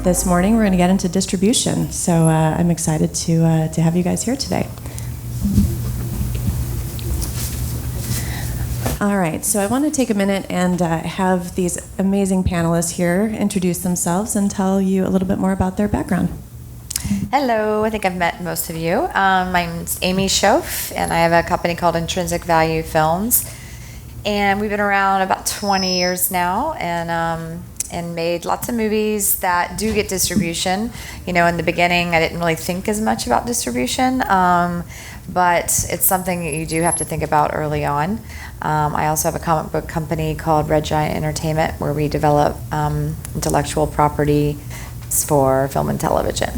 this morning we're going to get into distribution. So I'm excited to have you guys here today. All right, so I want to take a minute and have these amazing panelists here introduce themselves and tell you a little bit more about their background. Hello, I think I've met most of you. My name's Aimee Schoof, and I have a company called Intrinsic Value Films. And we've been around about 20 years now, and made lots of movies that do get distribution. You know, in the beginning, I didn't really think as much about distribution, but it's something that you do have to think about early on. I also have a comic book company called Red Giant Entertainment, where we develop intellectual property for film and television.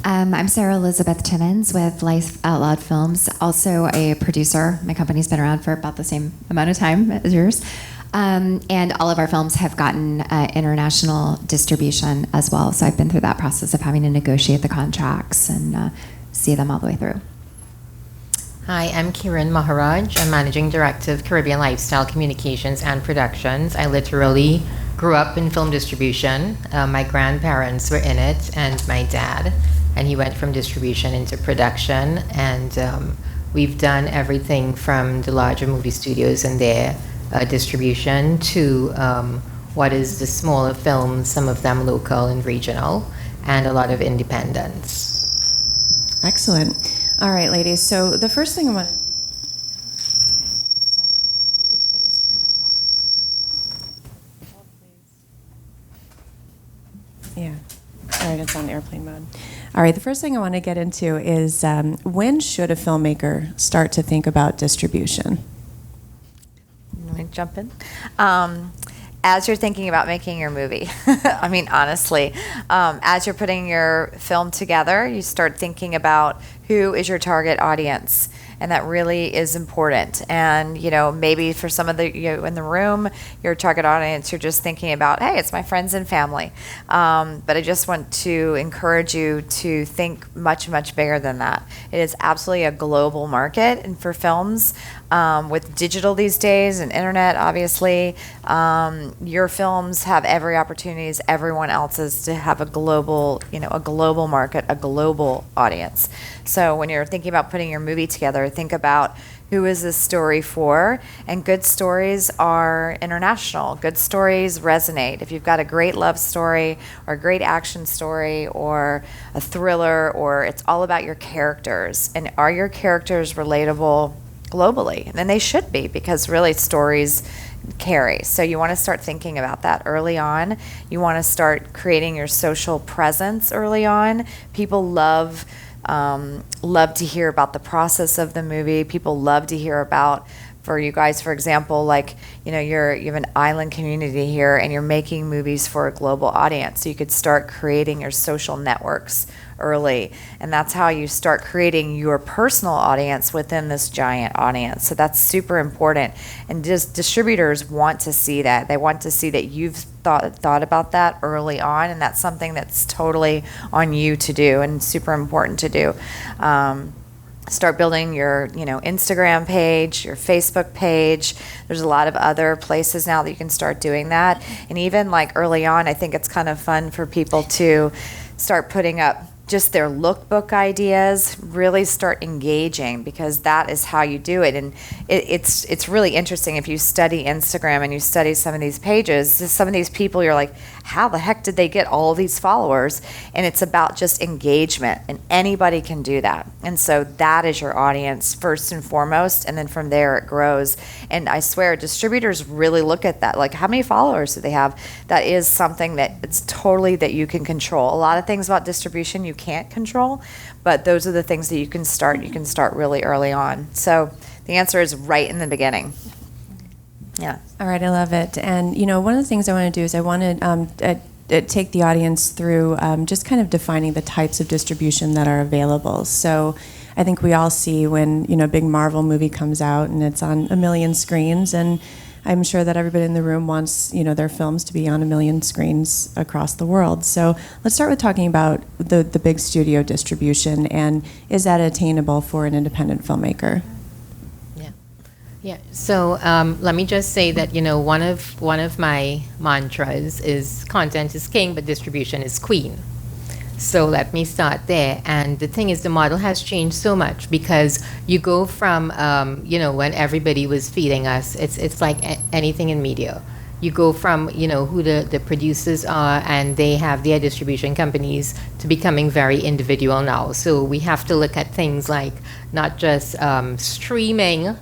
I'm Sara Elizabeth Timmins with Life Out Loud Films, also a producer. My company's been around for about the same amount of time as yours. And all of our films have gotten international distribution as well. So I've been through that process of having to negotiate the contracts and see them all the way through. Hi, I'm Kiran Maharaj. I'm Managing Director of Caribbean Lifestyle Communications and Productions. I literally grew up in film distribution. My grandparents were in it, and my dad. And he went from distribution into production. And we've done everything from the larger movie studios and their distribution to what is the smaller films, some of them local and regional, and a lot of independents. Excellent. All right, ladies. So the first thing I want to... Yeah. All right, it's on airplane mode. All right, the first thing I want to get into is when should a filmmaker start to think about distribution? Let me jump in. As you're thinking about making your movie, I mean, honestly, as you're putting your film together, you start thinking about who is your target audience. And that really is important. And, you know, maybe for some of you in the room, your target audience, you're just thinking about, hey, it's my friends and family. But I just want to encourage you to think much, much bigger than that. It is absolutely a global market, and for films, with digital these days and internet, obviously, your films have every opportunity as everyone else's to have a global, a global market, a global audience. So when you're thinking about putting your movie together, think about who is this story for, and good stories are international. Good stories resonate. If you've got a great love story or a great action story or a thriller, or it's all about your characters, and are your characters relatable globally? And they should be, because really stories carry. So you want to start thinking about that early on. You want to start creating your social presence early on. People love to hear about the process of the movie. People love to hear about, for you guys, for example, like, you have an island community here and you're making movies for a global audience. So you could start creating your social networks early. And that's how you start creating your personal audience within this giant audience. So that's super important. And just distributors want to see that. They want to see that you've thought about that early on, and that's something that's totally on you to do and super important to do. Start building your, Instagram page, your Facebook page. There's a lot of other places now that you can start doing that. And even like early on, I think it's kind of fun for people to start putting up just their lookbook ideas, really start engaging, because that is how you do it. And it's really interesting if you study Instagram and you study some of these pages, some of these people, you're like, how the heck did they get all these followers? And it's about just engagement, and anybody can do that. And so that is your audience first and foremost, and then from there it grows. And I swear, distributors really look at that, like how many followers do they have? That is something that it's totally that you can control. A lot of things about distribution you can't control, but those are the things that you can start really early on. So the answer is right in the beginning. Yeah. All right, I love it. And, one of the things I want to do is I want to take the audience through just kind of defining the types of distribution that are available. So I think we all see when, a big Marvel movie comes out and it's on 1 million screens, and I'm sure that everybody in the room wants, their films to be on 1 million screens across the world. So let's start with talking about the big studio distribution, and is that attainable for an independent filmmaker? Yeah. So let me just say that one of my mantras is content is king, but distribution is queen. So let me start there. And the thing is, the model has changed so much because you go from when everybody was feeding us, it's like anything in media. You go from who the producers are, and they have their distribution companies, to becoming very individual now. So we have to look at things like not just streaming,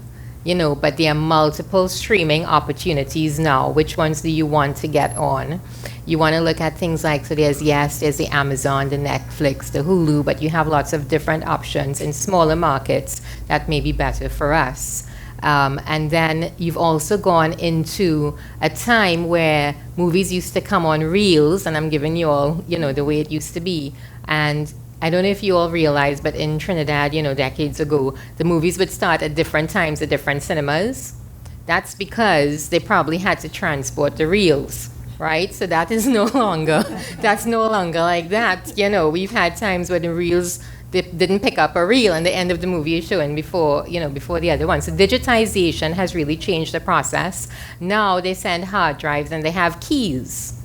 but there are multiple streaming opportunities now. Which ones do you want to get on? You want to look at things like, so there's the Amazon, the Netflix, the Hulu, but you have lots of different options in smaller markets that may be better for us. And then you've also gone into a time where movies used to come on reels, and I'm giving you all, the way it used to be. And I don't know if you all realize, but in Trinidad, decades ago, the movies would start at different times at different cinemas. That's because they probably had to transport the reels, right? So that is no longer, that's no longer like that. We've had times where the reels, they didn't pick up a reel and the end of the movie is showing before the other one. So digitization has really changed the process. Now they send hard drives and they have keys,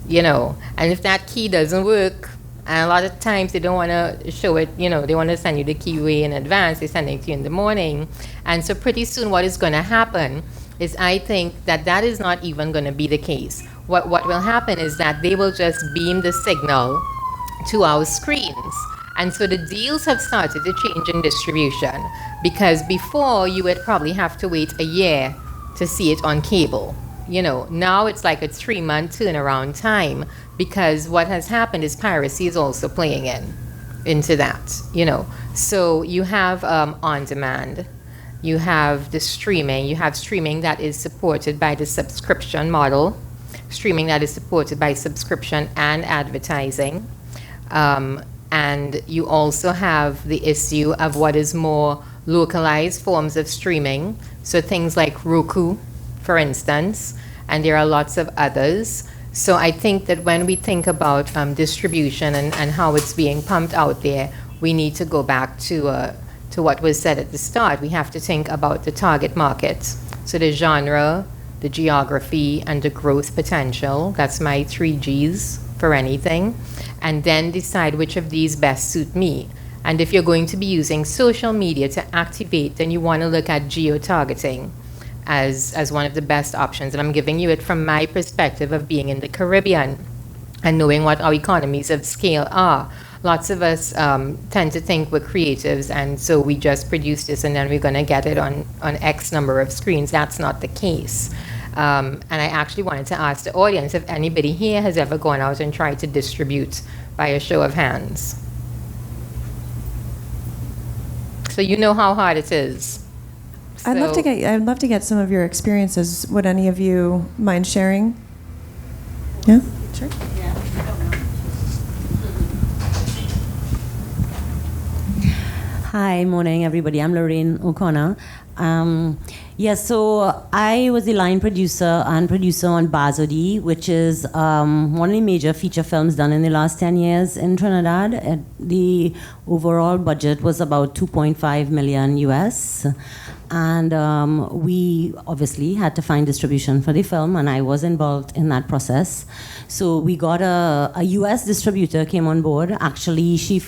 and if that key doesn't work, and a lot of times they don't want to show it, they want to send you the key way in advance, they send it to you in the morning. And so pretty soon what is going to happen is, I think that is not even going to be the case. What will happen is that they will just beam the signal to our screens. And so the deals have started to change in distribution, because before you would probably have to wait a year to see it on cable. Now it's like a 3-month turnaround time, because what has happened is piracy is also playing into that. So you have on demand, you have the streaming, you have streaming that is supported by the subscription model, streaming that is supported by subscription and advertising. And you also have the issue of what is more localized forms of streaming. So things like Roku, for instance, and there are lots of others. So I think that when we think about distribution and how it's being pumped out there, we need to go back to what was said at the start. We have to think about the target market. So the genre, the geography, and the growth potential. That's my 3 Gs for anything. And then decide which of these best suit me. And if you're going to be using social media to activate, then you want to look at geo-targeting as one of the best options. And I'm giving you it from my perspective of being in the Caribbean and knowing what our economies of scale are. Lots of us tend to think we're creatives, and so we just produce this and then we're going to get it on X number of screens. That's not the case. And I actually wanted to ask the audience if anybody here has ever gone out and tried to distribute by a show of hands. So you know how hard it is. I'd love to get some of your experiences. Would any of you mind sharing? Yeah, sure. Hi, morning everybody. I'm Lorraine OConnor. So I was the line producer and producer on VOD, which is one of the major feature films done in the last 10 years in Trinidad. The overall budget was about 2.5 million US. And we obviously had to find distribution for the film, and I was involved in that process. So we got a US distributor came on board. Actually, she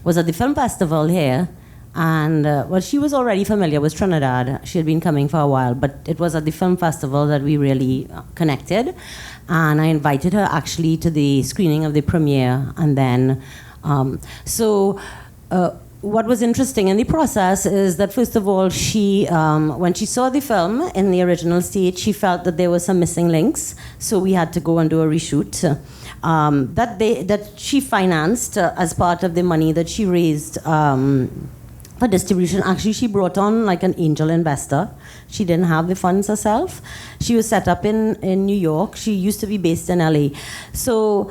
was at the film festival here. And she was already familiar with Trinidad. She had been coming for a while, but it was at the film festival that we really connected. And I invited her actually to the screening of the premiere. And then, what was interesting in the process is that, first of all, she, when she saw the film in the original state, she felt that there were some missing links. So we had to go and do a reshoot. That she financed as part of the money that she raised for distribution. Actually, she brought on like an angel investor. She didn't have the funds herself. She was set up in New York. She used to be based in LA. So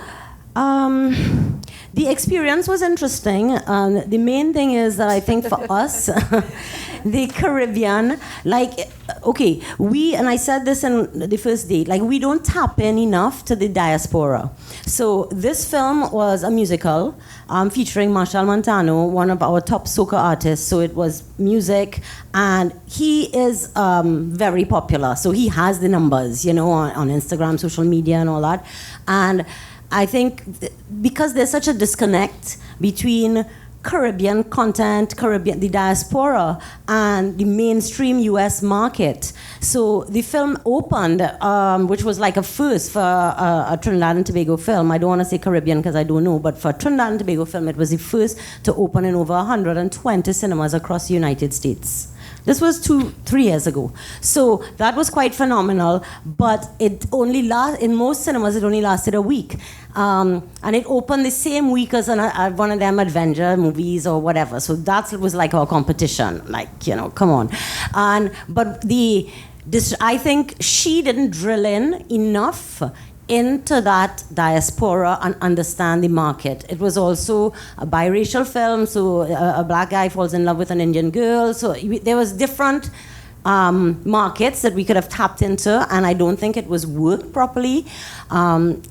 the experience was interesting. The main thing is that I think for us, the Caribbean, like, okay, and I said this in the first date, like, we don't tap in enough to the diaspora. So this film was a musical featuring Marshall Montano, one of our top soca artists. So it was music, and he is very popular. So he has the numbers, you know, on Instagram, social media, and all that. And I think because there's such a disconnect between Caribbean content, the diaspora, and the mainstream US market. So the film opened, which was like a first for a Trinidad and Tobago film. I don't want to say Caribbean because I don't know, but for Trinidad and Tobago film, it was the first to open in over 120 cinemas across the United States. This was 2-3 years ago. So that was quite phenomenal, but it only in most cinemas, it only lasted a week. And it opened the same week as one of them adventure movies or whatever. So that was like our competition. Like, you know, come on. But I think she didn't drill in enough into that diaspora and understand the market. It was also a biracial film, so a black guy falls in love with an Indian girl. So there was different markets that we could have tapped into, and I don't think it was worked properly.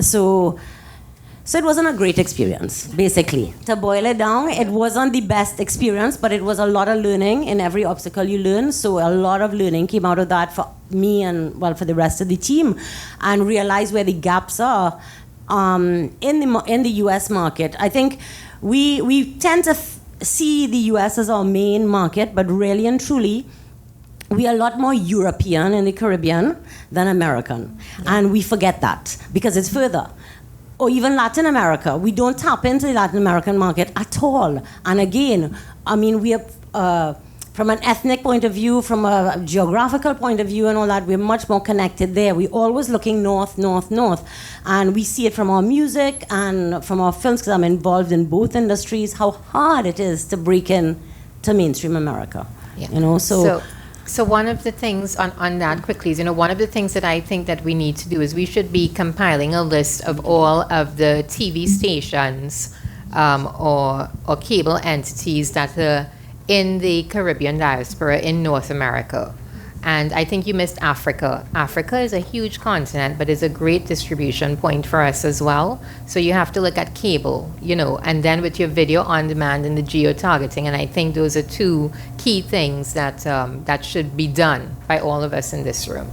So it wasn't a great experience, basically. To boil it down, it wasn't the best experience, but it was a lot of learning. In every obstacle you learn, so a lot of learning came out of that for me and, well, for the rest of the team, and realize where the gaps are in the US market. I think we tend to see the US as our main market, but really and truly, we are a lot more European in the Caribbean than American. Yeah. And we forget that because it's further. Or even Latin America. We don't tap into the Latin American market at all. And again, I mean, we are, from an ethnic point of view, from a geographical point of view and all that, we're much more connected there. We're always looking north, north, north. And we see it from our music and from our films, because I'm involved in both industries, how hard it is to break in to mainstream America. Yeah. You know, So one of the things on that quickly is, you know, one of the things that I think that we need to do is we should be compiling a list of all of the TV stations or cable entities that are in the Caribbean diaspora in North America. And I think you missed Africa. Africa is a huge continent, but is a great distribution point for us as well. So you have to look at cable, you know, and then with your video on demand and the geo-targeting. And I think those are two key things that that should be done by all of us in this room.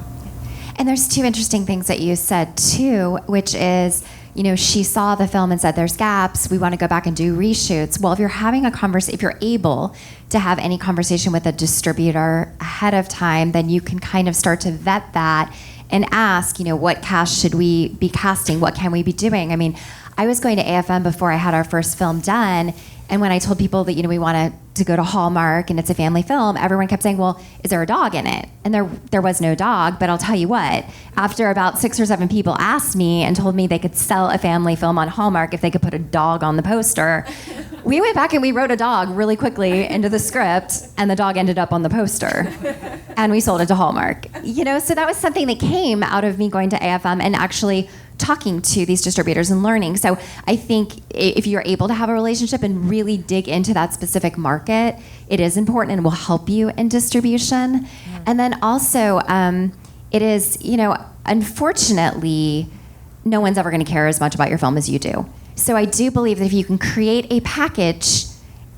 And there's two interesting things that you said too, which is, you know, she saw the film and said there's gaps, we want to go back and do reshoots. Well, if you're having a conversation, if you're able to have any conversation with a distributor ahead of time, then you can kind of start to vet that and ask, you know, what cast should we be casting? What can we be doing? I mean, I was going to AFM before I had our first film done, and when I told people that, you know, we wanted to go to Hallmark and it's a family film, everyone kept saying, well, is there a dog in it? And there was no dog, but I'll tell you what, after about 6 or 7 people asked me and told me they could sell a family film on Hallmark if they could put a dog on the poster, we went back and we wrote a dog really quickly into the script, and the dog ended up on the poster. And we sold it to Hallmark. You know, so that was something that came out of me going to AFM and actually talking to these distributors and learning. So I think if you're able to have a relationship and really dig into that specific market, it is important and will help you in distribution. Mm-hmm. And then also, it is, you know, unfortunately, no one's ever going to care as much about your film as you do. So I do believe that if you can create a package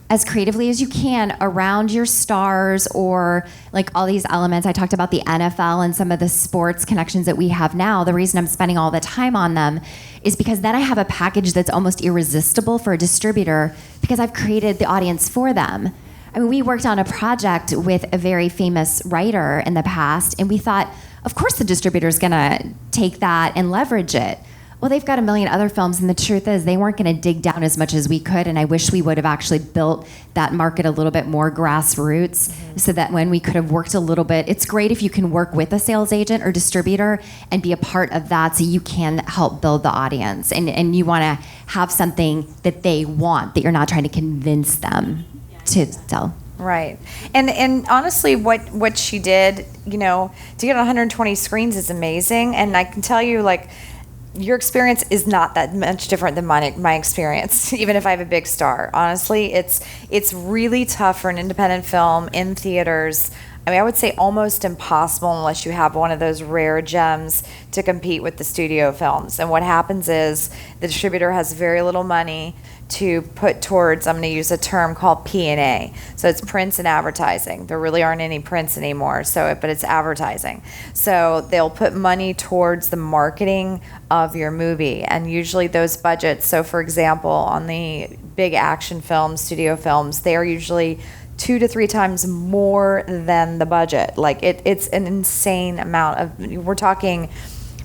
as creatively as you can around your stars or like all these elements. I talked about the NFL and some of the sports connections that we have now. The reason I'm spending all the time on them is because then I have a package that's almost irresistible for a distributor because I've created the audience for them. I mean, we worked on a project with a very famous writer in the past, and we thought, of course the distributor's gonna take that and leverage it. Well, they've got a million other films, and the truth is they weren't going to dig down as much as we could, and I wish we would have actually built that market a little bit more grassroots so that when we could have worked a little bit, it's great if you can work with a sales agent or distributor and be a part of that so you can help build the audience, and you want to have something that they want, that you're not trying to convince them to sell. Right. And honestly, what she did, you know, to get 120 screens is amazing, and I can tell you, like, your experience is not that much different than my experience, even if I have a big star. Honestly, it's really tough for an independent film in theaters. I mean, I would say almost impossible unless you have one of those rare gems to compete with the studio films. And what happens is the distributor has very little money to put towards, I'm going to use a term called P&A. So it's prints and advertising. There really aren't any prints anymore, but it's advertising. So they'll put money towards the marketing of your movie, and usually those budgets, so for example, on the big action films, studio films, they are usually 2 to 3 times more than the budget. Like it's an insane amount of, we're talking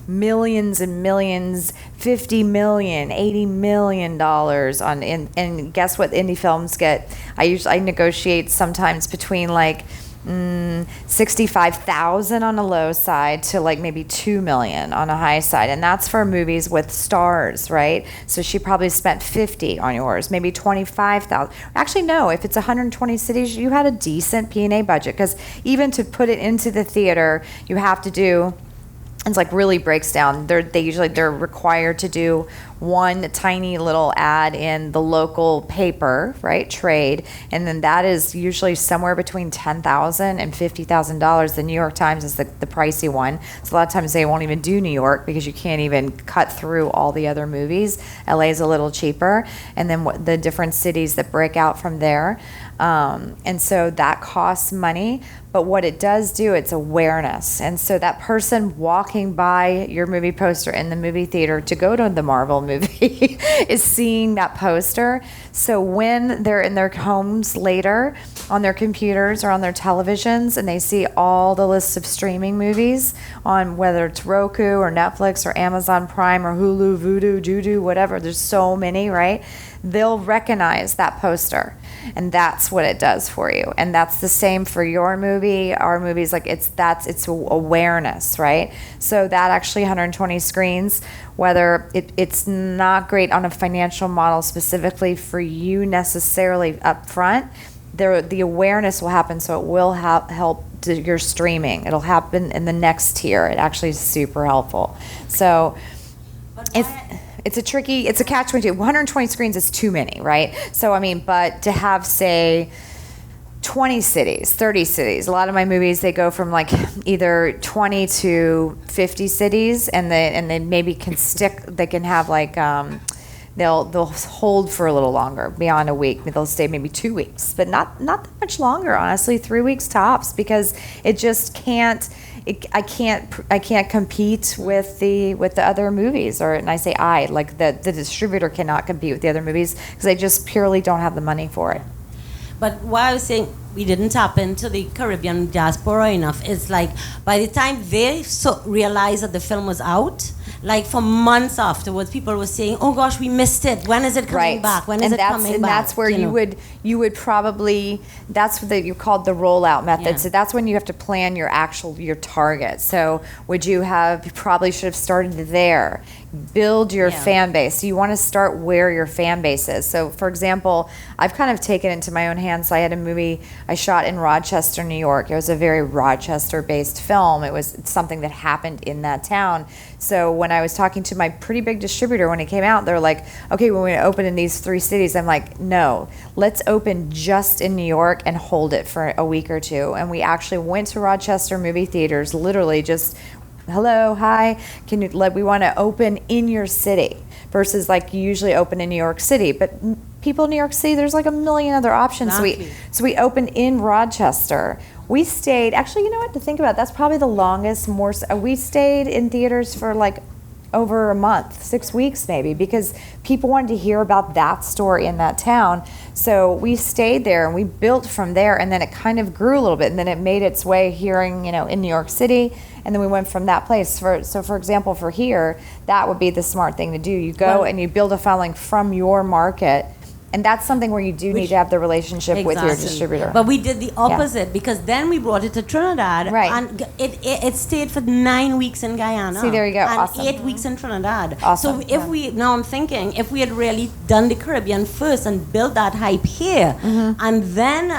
millions and millions, 50 million, 80 million dollars on, and guess what indie films get? I negotiate sometimes between like 65,000 on a low side to like maybe 2 million on a high side, and that's for movies with stars, right? So she probably spent 50 on yours, maybe 25,000. Actually, no, if it's 120 cities, you had a decent P&A budget, because even to put it into the theater, you have to do, it's like really breaks down. They're required to do one tiny little ad in the local paper, right? Trade, and then that is usually somewhere between $10,000 and $50,000. The New York Times is the pricey one. So a lot of times they won't even do New York because you can't even cut through all the other movies. LA is a little cheaper, and then the different cities that break out from there. And so that costs money, but what it does do, it's awareness. And so that person walking by your movie poster in the movie theater to go to the Marvel movie is seeing that poster. So when they're in their homes later on their computers or on their televisions and they see all the lists of streaming movies on whether it's Roku or Netflix or Amazon Prime or Hulu, Vudu, Judu, whatever, there's so many, right? They'll recognize that poster. And that's what it does for you. And that's the same for your movie, our movies. Like it's awareness, right? So that actually 120 screens, whether it's not great on a financial model specifically for you necessarily up front, the awareness will happen, so it will help your streaming. It'll happen in the next tier. It actually is super helpful. So it's a catch-22. 120 screens is too many, right? So, I mean, but to have, say, 20 cities, 30 cities. A lot of my movies, they go from like either 20 to 50 cities, and they maybe can stick, they can have like, they'll hold for a little longer, beyond a week. They'll stay maybe 2 weeks, but not that much longer, honestly, 3 weeks tops, because it just can't, I can't compete with the other movies, and I say like the distributor cannot compete with the other movies because they just purely don't have the money for it. But what I was saying, we didn't tap into the Caribbean diaspora enough. It's like by the time they realized that the film was out, like for months afterwards, people were saying, "Oh gosh, we missed it. When is it coming back? When is it coming back?" And that's where you would probably, that's what you called the rollout method. Yeah. So that's when you have to plan your target. So you probably should have started there. Build your fan base. So you want to start where your fan base is. So for example, I've kind of taken it into my own hands. So I had a movie I shot in Rochester, New York. It was a very Rochester-based film. It's something that happened in that town. So when I was talking to my pretty big distributor when it came out, they're like, "Okay, we're going to open in these 3 cities." I'm like, "No, let's open just in New York and hold it for a week or 2." And we actually went to Rochester movie theaters, literally just, "Hello, hi, we want to open in your city," versus like you usually open in New York City. But people in New York City, there's like a million other options. Exactly. So we opened in Rochester. We stayed, actually, you know what, to think about it, that's probably the longest, we stayed in theaters for like over a month, 6 weeks maybe, because people wanted to hear about that story in that town. So we stayed there and we built from there, and then it kind of grew a little bit, and then it made its way here in New York City, and then we went from that place. So for example, for here, that would be the smart thing to do. You go and you build a following from your market, And that's something where you do need to have the relationship with your distributor. But we did the opposite because then we brought it to Trinidad, Right. and it stayed for 9 weeks in Guyana. See, there you go. And Awesome. 8 weeks in Trinidad. Awesome. So now I'm thinking, if we had really done the Caribbean first and built that hype here, and then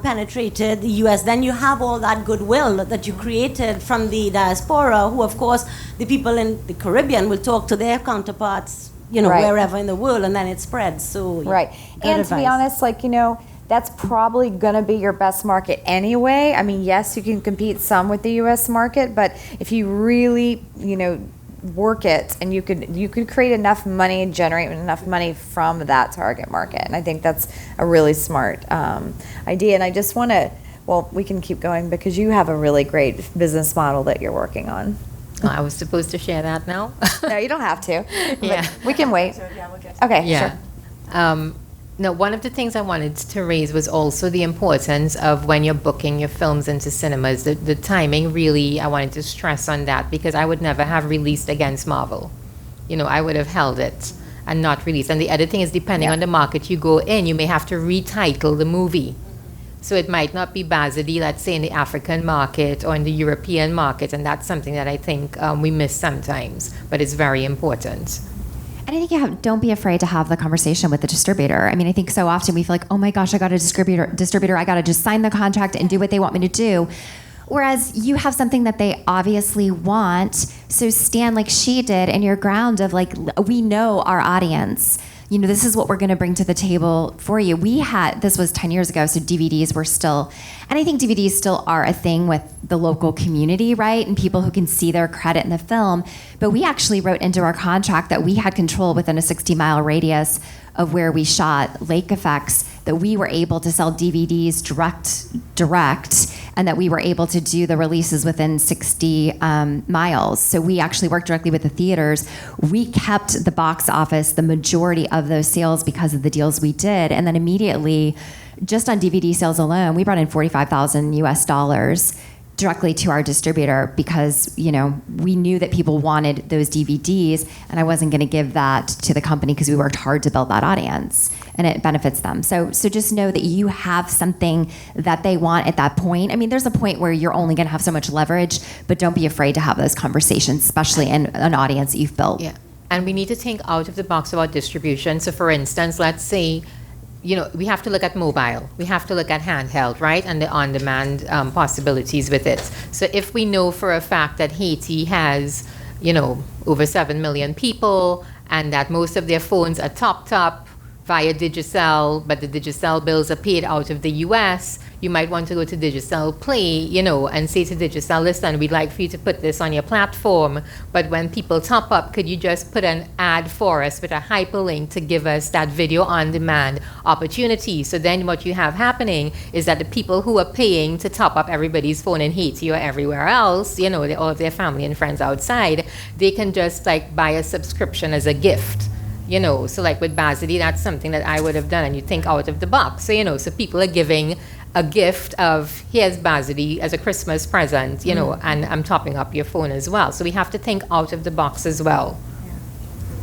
penetrated the U.S., then you have all that goodwill that you created from the diaspora, who, of course, the people in the Caribbean will talk to their counterparts, Right. wherever in the world, and then it spreads. So Right. And to be honest, that's probably going to be your best market anyway. I mean, yes, you can compete some with the U.S. market, but if you really, work it, and you could create enough money and generate enough money from that target market. And I think that's a really smart idea. And I just want to, we can keep going because you have a really great business model that you're working on. I was supposed to share that now. No, you don't have to. Yeah. We can wait. Okay, Yeah. sure. No, one of the things I wanted to raise was also the importance of when you're booking your films into cinemas. The timing, really, I wanted to stress on that because I would never have released Against Marvel. I would have held it and not released. And the other thing is, depending on the market you go in, you may have to retitle the movie. So it might not be Bazadi, let's say, in the African market or in the European market, and that's something that I think we miss sometimes, but it's very important. And I think don't be afraid to have the conversation with the distributor. I mean, I think so often we feel like, oh my gosh, I got a distributor, I got to just sign the contract and do what they want me to do. Whereas you have something that they obviously want, so stand like she did in your ground of we know our audience. This is what we're going to bring to the table for you. This was 10 years ago, so DVDs were still, and I think DVDs still are a thing with the local community, right? And people who can see their credit in the film. But we actually wrote into our contract that we had control within a 60-mile radius of where we shot Lake Effects, that we were able to sell DVDs direct, and that we were able to do the releases within 60 miles. So we actually worked directly with the theaters. We kept the box office, the majority of those sales because of the deals we did. And then immediately, just on DVD sales alone, we brought in $45,000 US directly to our distributor because, we knew that people wanted those DVDs, and I wasn't going to give that to the company because we worked hard to build that audience, and it benefits them. So just know that you have something that they want at that point. I mean, there's a point where you're only going to have so much leverage, but don't be afraid to have those conversations, especially in an audience that you've built. Yeah, and we need to think out of the box about distribution. So for instance, let's say, we have to look at mobile. We have to look at handheld, right? And the on-demand possibilities with it. So if we know for a fact that Haiti has, over 7 million people and that most of their phones are top via Digicel, but the Digicel bills are paid out of the US, you might want to go to Digicel Play, and say to Digicel, listen, we'd like for you to put this on your platform, but when people top up, could you just put an ad for us with a hyperlink to give us that video on demand opportunity? So then what you have happening is that the people who are paying to top up everybody's phone in Haiti or everywhere else, all of their family and friends outside, they can just buy a subscription as a gift. So with Bazadi, that's something that I would have done, and you think out of the box. So people are giving a gift of, here's Bazadi as a Christmas present, and I'm topping up your phone as well. So we have to think out of the box as well.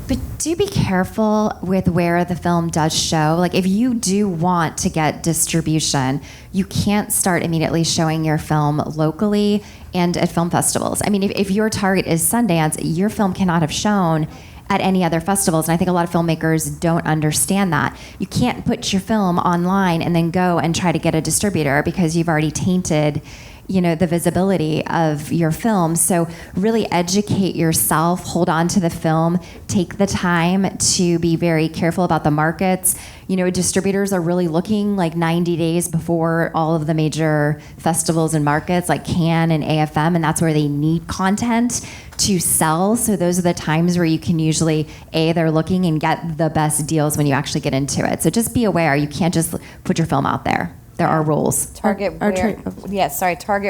But do be careful with where the film does show. If you do want to get distribution, you can't start immediately showing your film locally and at film festivals. I mean, if your target is Sundance, your film cannot have shown at any other festivals. And I think a lot of filmmakers don't understand that. You can't put your film online and then go and try to get a distributor because you've already tainted, the visibility of your film. So really educate yourself, hold on to the film, take the time to be very careful about the markets. Distributors are really looking 90 days before all of the major festivals and markets like Cannes and AFM, and that's where they need content to sell. So those are the times where you can usually, they're looking and get the best deals when you actually get into it. So just be aware, you can't just put your film out there. There are rules. Target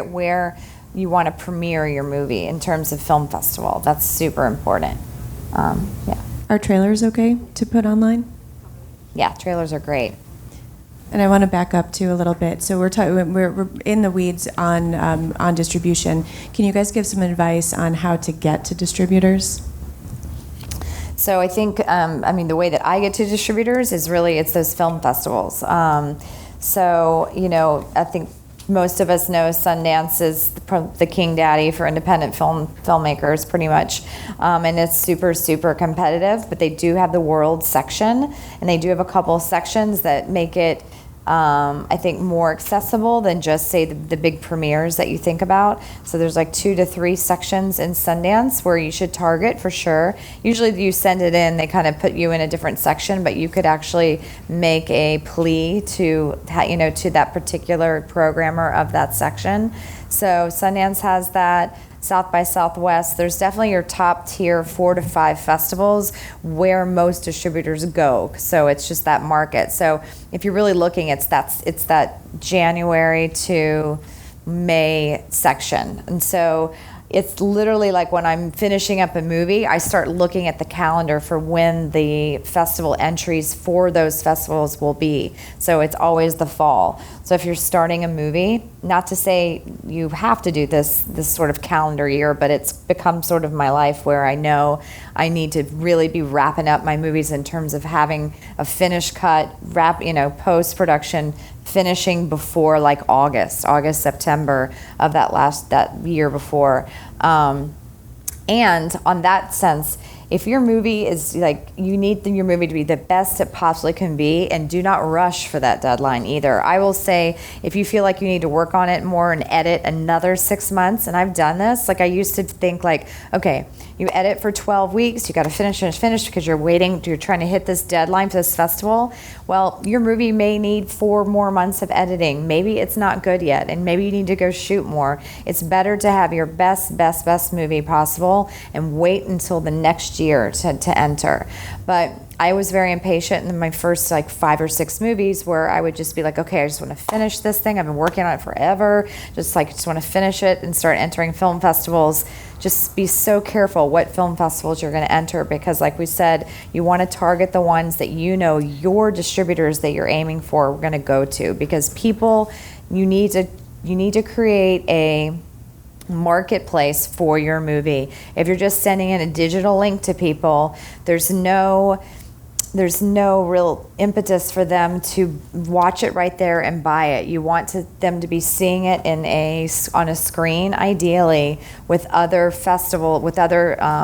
where you want to premiere your movie in terms of film festival. That's super important. Are trailers okay to put online? Yeah, trailers are great. And I want to back up too a little bit. So we're in the weeds on distribution. Can you guys give some advice on how to get to distributors? So I think, the way that I get to distributors is really, it's those film festivals. I think most of us know Sundance is the king daddy for independent filmmakers, pretty much. And it's super, super competitive, but they do have the world section, and they do have a couple of sections that make it, I think, more accessible than just, say, the big premieres that you think about. So there's like 2 to 3 sections in Sundance where you should target for sure. Usually you send it in, they kind of put you in a different section, but you could actually make a plea to that particular programmer of that section. So Sundance has that. South by Southwest, there's definitely your top tier 4 to 5 festivals where most distributors go. So it's just that market. So if you're really looking, it's that January to May section. And so it's literally like when I'm finishing up a movie, I start looking at the calendar for when the festival entries for those festivals will be. So it's always the fall. So if you're starting a movie, not to say you have to do this sort of calendar year, but it's become sort of my life where I know I need to really be wrapping up my movies in terms of having a finished cut, post-production, finishing before like August, September of that year before. And on that sense, if your movie is like, you need your movie to be the best it possibly can be, and do not rush for that deadline either. I will say, if you feel like you need to work on it more and edit another 6 months, and I've done this, like I used to think like, okay, you edit for 12 weeks, you got to finish because you're trying to hit this deadline for this festival. Well, your movie may need 4 more months of editing. Maybe it's not good yet, and maybe you need to go shoot more. It's better to have your best movie possible and wait until the next year to enter. But I was very impatient in my first like 5 or 6 movies where I would just be like, okay, I just want to finish this thing. I've been working on it forever. Just want to finish it and start entering film festivals. Just be so careful what film festivals you're going to enter, because like we said, you want to target the ones that your distributors that you're aiming for are going to go to, because people, you need to create a marketplace for your movie. If you're just sending in a digital link to people, there's no real impetus for them to watch it right there and buy it. You want them to be seeing it on a screen, ideally, with other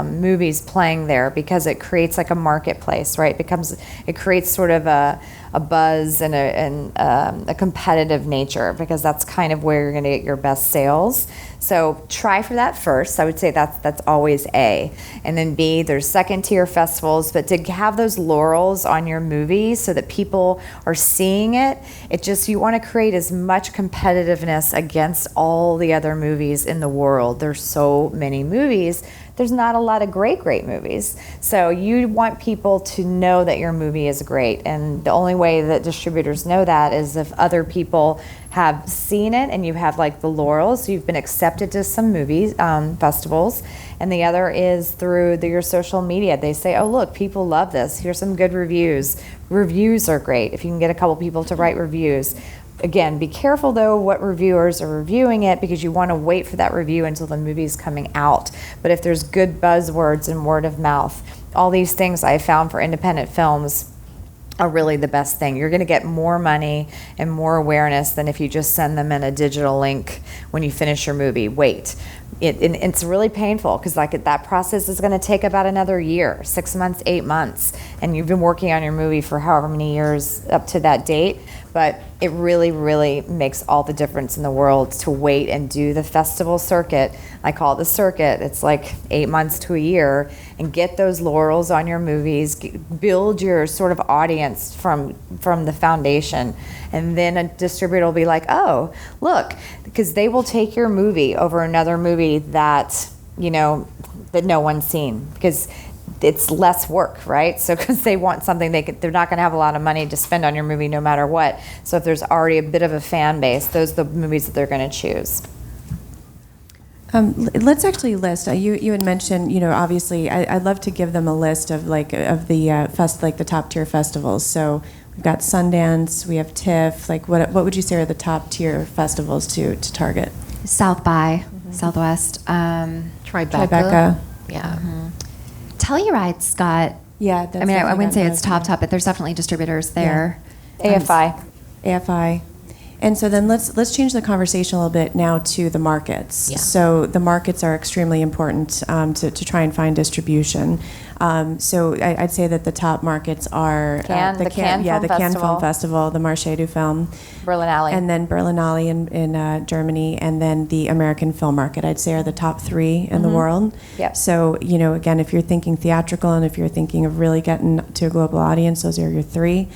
movies playing there, because it creates like a marketplace, right? It creates sort of a buzz and a competitive nature, because that's kind of where you're going to get your best sales. So try for that first. I would say that's always A. And then B, there's second tier festivals, but to have those laurels on your movie so that people are seeing it, you want to create as much competitiveness against all the other movies in the world. There's so many movies. There's not a lot of great movies. So you want people to know that your movie is great. And the only way that distributors know that is if other people have seen it and you have like the laurels. So you've been accepted to some movies, festivals. And the other is through your social media. They say, oh, look, people love this. Here's some good reviews. Reviews are great if you can get a couple people to write reviews. Again, be careful though what reviewers are reviewing it, because you want to wait for that review until the movie's coming out. But if there's good buzzwords and word of mouth, all these things I found for independent films are really the best thing. You're going to get more money and more awareness than if you just send them in a digital link when you finish your movie. Wait. It's really painful, because like that process is going to take about another year, 6 months, 8 months, and you've been working on your movie for however many years up to that date. But it really, really makes all the difference in the world to wait and do the festival circuit. I call it the circuit. It's like 8 months to a year, and get those laurels on your movies. Build your sort of audience from the foundation, and then a distributor will be like, oh, look, because they will take your movie over another movie that no one's seen, because it's less work, right? So because they want something, they're not going to have a lot of money to spend on your movie no matter what. So if there's already a bit of a fan base, those are the movies that they're going to choose. Let's actually list. You had mentioned, obviously, I'd love to give them a list of the top tier festivals. So we've got Sundance, we have TIFF. Like, what would you say are the top tier festivals to target? South by Southwest, Tribeca. Tribeca. Yeah. Telluride's got Yeah, that's I mean, I definitely wouldn't say gotten it's better. top, but there's definitely distributors there. AFI. AFI. And so then let's change the conversation a little bit now to the markets. Yeah. So the markets are extremely important to try and find distribution. So I'd say that the top markets are Cannes, the Cannes Film the Cannes Festival. Film Festival, the Marché du Film, Berlinale. and then Berlinale in Germany, and then the American film market. I'd say are the top three in the world. Yep. So again, if you're thinking theatrical and if you're thinking of really getting to a global audience, those are your three.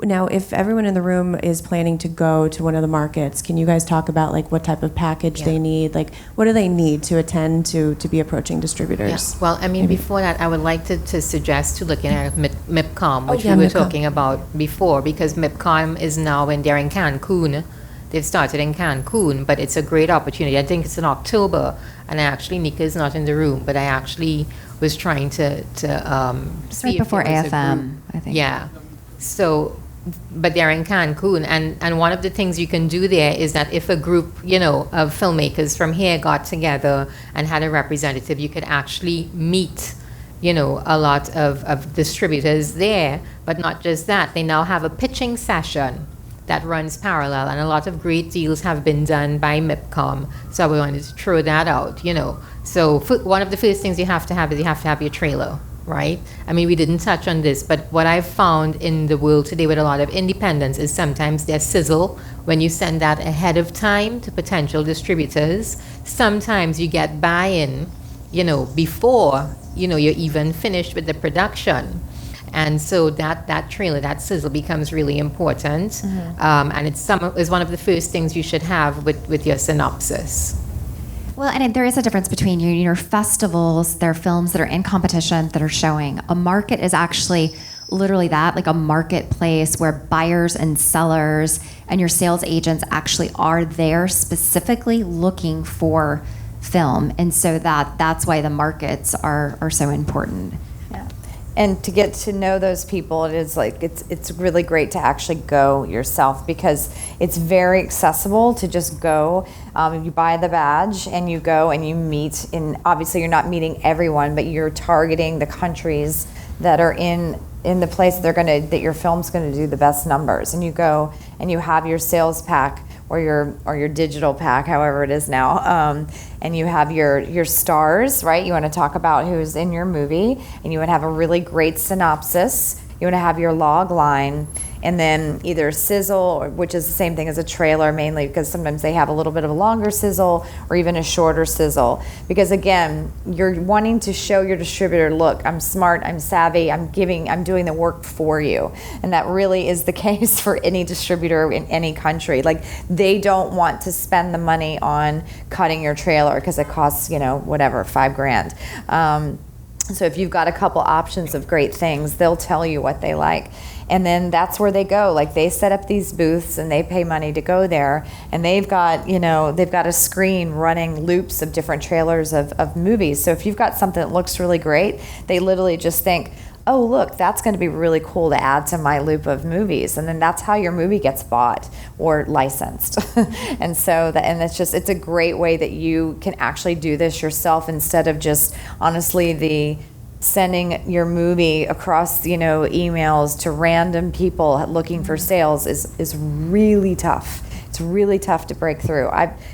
Now, if everyone in the room is planning to go to one of the markets, can you guys talk about like what type of package they need? Like, what do they need to attend to be approaching distributors? Yeah. Well, I mean, before that, I would like to suggest to looking at MIPCOM, which we were MIPCOM. talking about before, because MIPCOM is now they're in Cancun. They've started in Cancun, but it's a great opportunity. I think it's in October, and Nika is not in the room, but I actually was trying to It's see right if before there was a AFM, group. I think. Yeah. So, but they're in Cancun, and one of the things you can do there is that if a group, of filmmakers from here got together and had a representative, you could actually meet, a lot of distributors there. But not just that, they now have a pitching session that runs parallel, and a lot of great deals have been done by MIPCOM. So we wanted to throw that out, So one of the first things you have to have is you have to have your trailer. Right? I mean, we didn't touch on this, but what I've found in the world today with a lot of independents is sometimes there's sizzle when you send that ahead of time to potential distributors. Sometimes you get buy-in, before, you're even finished with the production. And so that trailer, that sizzle becomes really important. And it's one of the first things you should have with your synopsis. Well, and there is a difference between your festivals, there are films that are in competition that are showing. A market is actually literally that, like a marketplace where buyers and sellers and your sales agents actually are there specifically looking for film. And so that's why the markets are so important. Yeah. And to get to know those people, it is like it's really great to actually go yourself, because it's very accessible to just go. You buy the badge and you go and you meet. And obviously, you're not meeting everyone, but you're targeting the countries that are in the place that your film's going to do the best numbers. And you go and you have your sales pack or your digital pack, however it is now, and you have your stars, right? You want to talk about who's in your movie, and you want to have a really great synopsis. You want to have your log line, and then either sizzle, which is the same thing as a trailer mainly, because sometimes they have a little bit of a longer sizzle or even a shorter sizzle. Because again, you're wanting to show your distributor, look, I'm smart, I'm savvy, I'm doing the work for you. And that really is the case for any distributor in any country. Like, they don't want to spend the money on cutting your trailer because it costs, whatever, $5,000. So if you've got a couple options of great things, they'll tell you what they like. And then that's where they go. Like, they set up these booths and they pay money to go there. And they've got a screen running loops of different trailers of movies. So if you've got something that looks really great, they literally just think, oh, look, that's going to be really cool to add to my loop of movies. And then that's how your movie gets bought or licensed. And so it's a great way that you can actually do this yourself, instead of just honestly sending your movie across, emails to random people looking for sales is really tough. It's really tough to break through.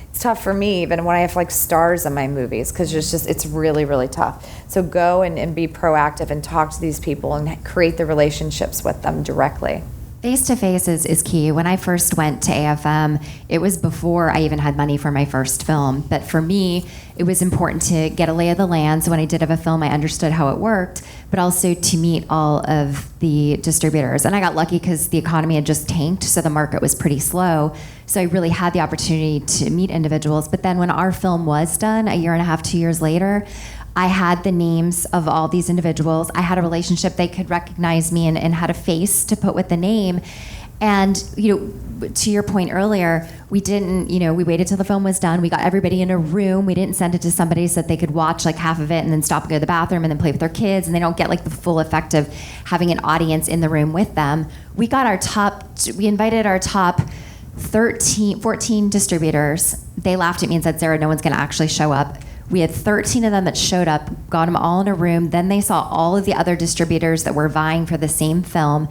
It's tough for me even when I have like stars in my movies, because it's really, really tough. So go and be proactive and talk to these people and create the relationships with them directly. Face-to-face is key. When I first went to AFM, it was before I even had money for my first film. But for me, it was important to get a lay of the land. So when I did have a film, I understood how it worked, but also to meet all of the distributors. And I got lucky because the economy had just tanked, so the market was pretty slow. So I really had the opportunity to meet individuals. But then when our film was done, a year and a half, 2 years later, I had the names of all these individuals. I had a relationship. They could recognize me and had a face to put with the name. And, to your point earlier, we didn't, we waited till the film was done. We got everybody in a room. We didn't send it to somebody so that they could watch like half of it and then stop and go to the bathroom and then play with their kids. And they don't get like the full effect of having an audience in the room with them. We invited our top 14 distributors. They laughed at me and said, Sarah, no one's going to actually show up. We had 13 of them that showed up, got them all in a room. Then they saw all of the other distributors that were vying for the same film.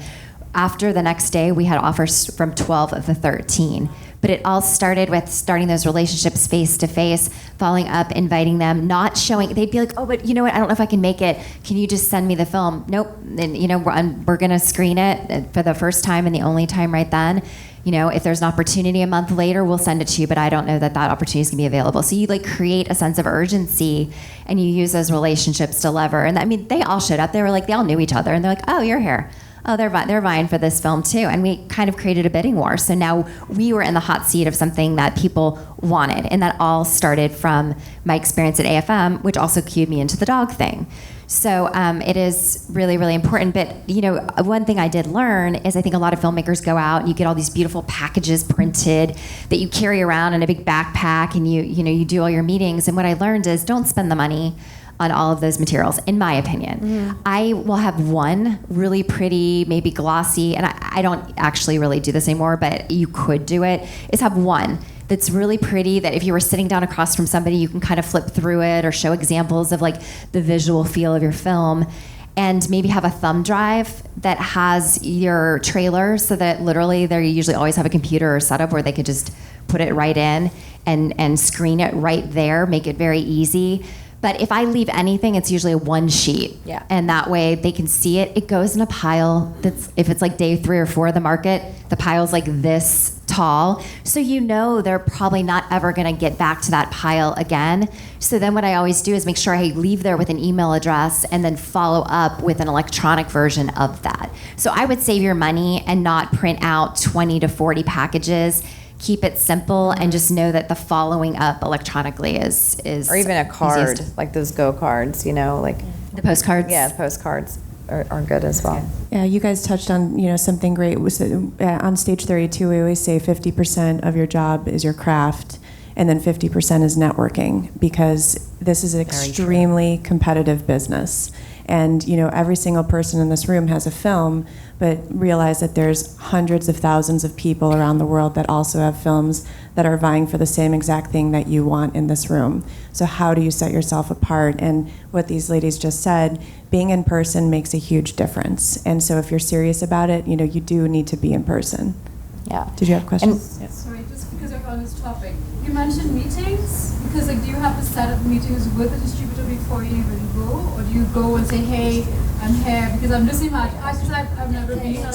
After the next day, we had offers from 12 of the 13. But it all started with starting those relationships face to face, following up, inviting them, not showing. They'd be like, oh, but you know what? I don't know if I can make it. Can you just send me the film? Nope. And, you know, we're going to screen it for the first time and the only time right then. You know, if there's an opportunity a month later, we'll send it to you, but I don't know that that opportunity is going to be available. So you like create a sense of urgency and you use those relationships to lever. And I mean, they all showed up. They were like, they all knew each other. And they're like, oh, you're here. Oh, they're vying for this film too. And we kind of created a bidding war. So now we were in the hot seat of something that people wanted. And that all started from my experience at AFM, which also cued me into the dog thing. So it is really, really important. But, you know, one thing I did learn is I think a lot of filmmakers go out and you get all these beautiful packages printed that you carry around in a big backpack and you do all your meetings. And what I learned is don't spend the money on all of those materials, in my opinion. Mm-hmm. I will have one really pretty, maybe glossy, and I don't actually really do this anymore, but you could do it, is have one that's really pretty that if you were sitting down across from somebody, you can kind of flip through it or show examples of like the visual feel of your film. And maybe have a thumb drive that has your trailer so that literally they usually always have a computer or setup where they could just put it right in and screen it right there, make it very easy. But if I leave anything, it's usually a one sheet. Yeah. And that way they can see it. It goes in a pile that's, if it's like day 3 or 4 of the market, the pile's like this tall. So you know they're probably not ever gonna get back to that pile again. So then what I always do is make sure I leave there with an email address and then follow up with an electronic version of that. So I would save your money and not print out 20 to 40 packages. Keep it simple and just know that the following up electronically is or even a card, easiest. like those Go cards, you know, like The postcards? yeah, postcards are good as well. Yeah, you guys touched on, you know, something great. Was on Stage 32, we always say 50% of your job is your craft, and then 50% is networking, because this is an extremely competitive business. And, you know, every single person in this room has a film, but realize that there's hundreds of thousands of people around the world that also have films that are vying for the same exact thing that you want in this room. So how do you set yourself apart? And what these ladies just said, being in person makes a huge difference. And so if you're serious about it, you know, you do need to be in person. Yeah. Did you have questions? Sorry, just because we're on this topic. You mentioned meetings, because like, do you have to set up meetings with the distributor before you even go, or do you go and say, hey, I'm here? Because I'm just imagining, I've never been,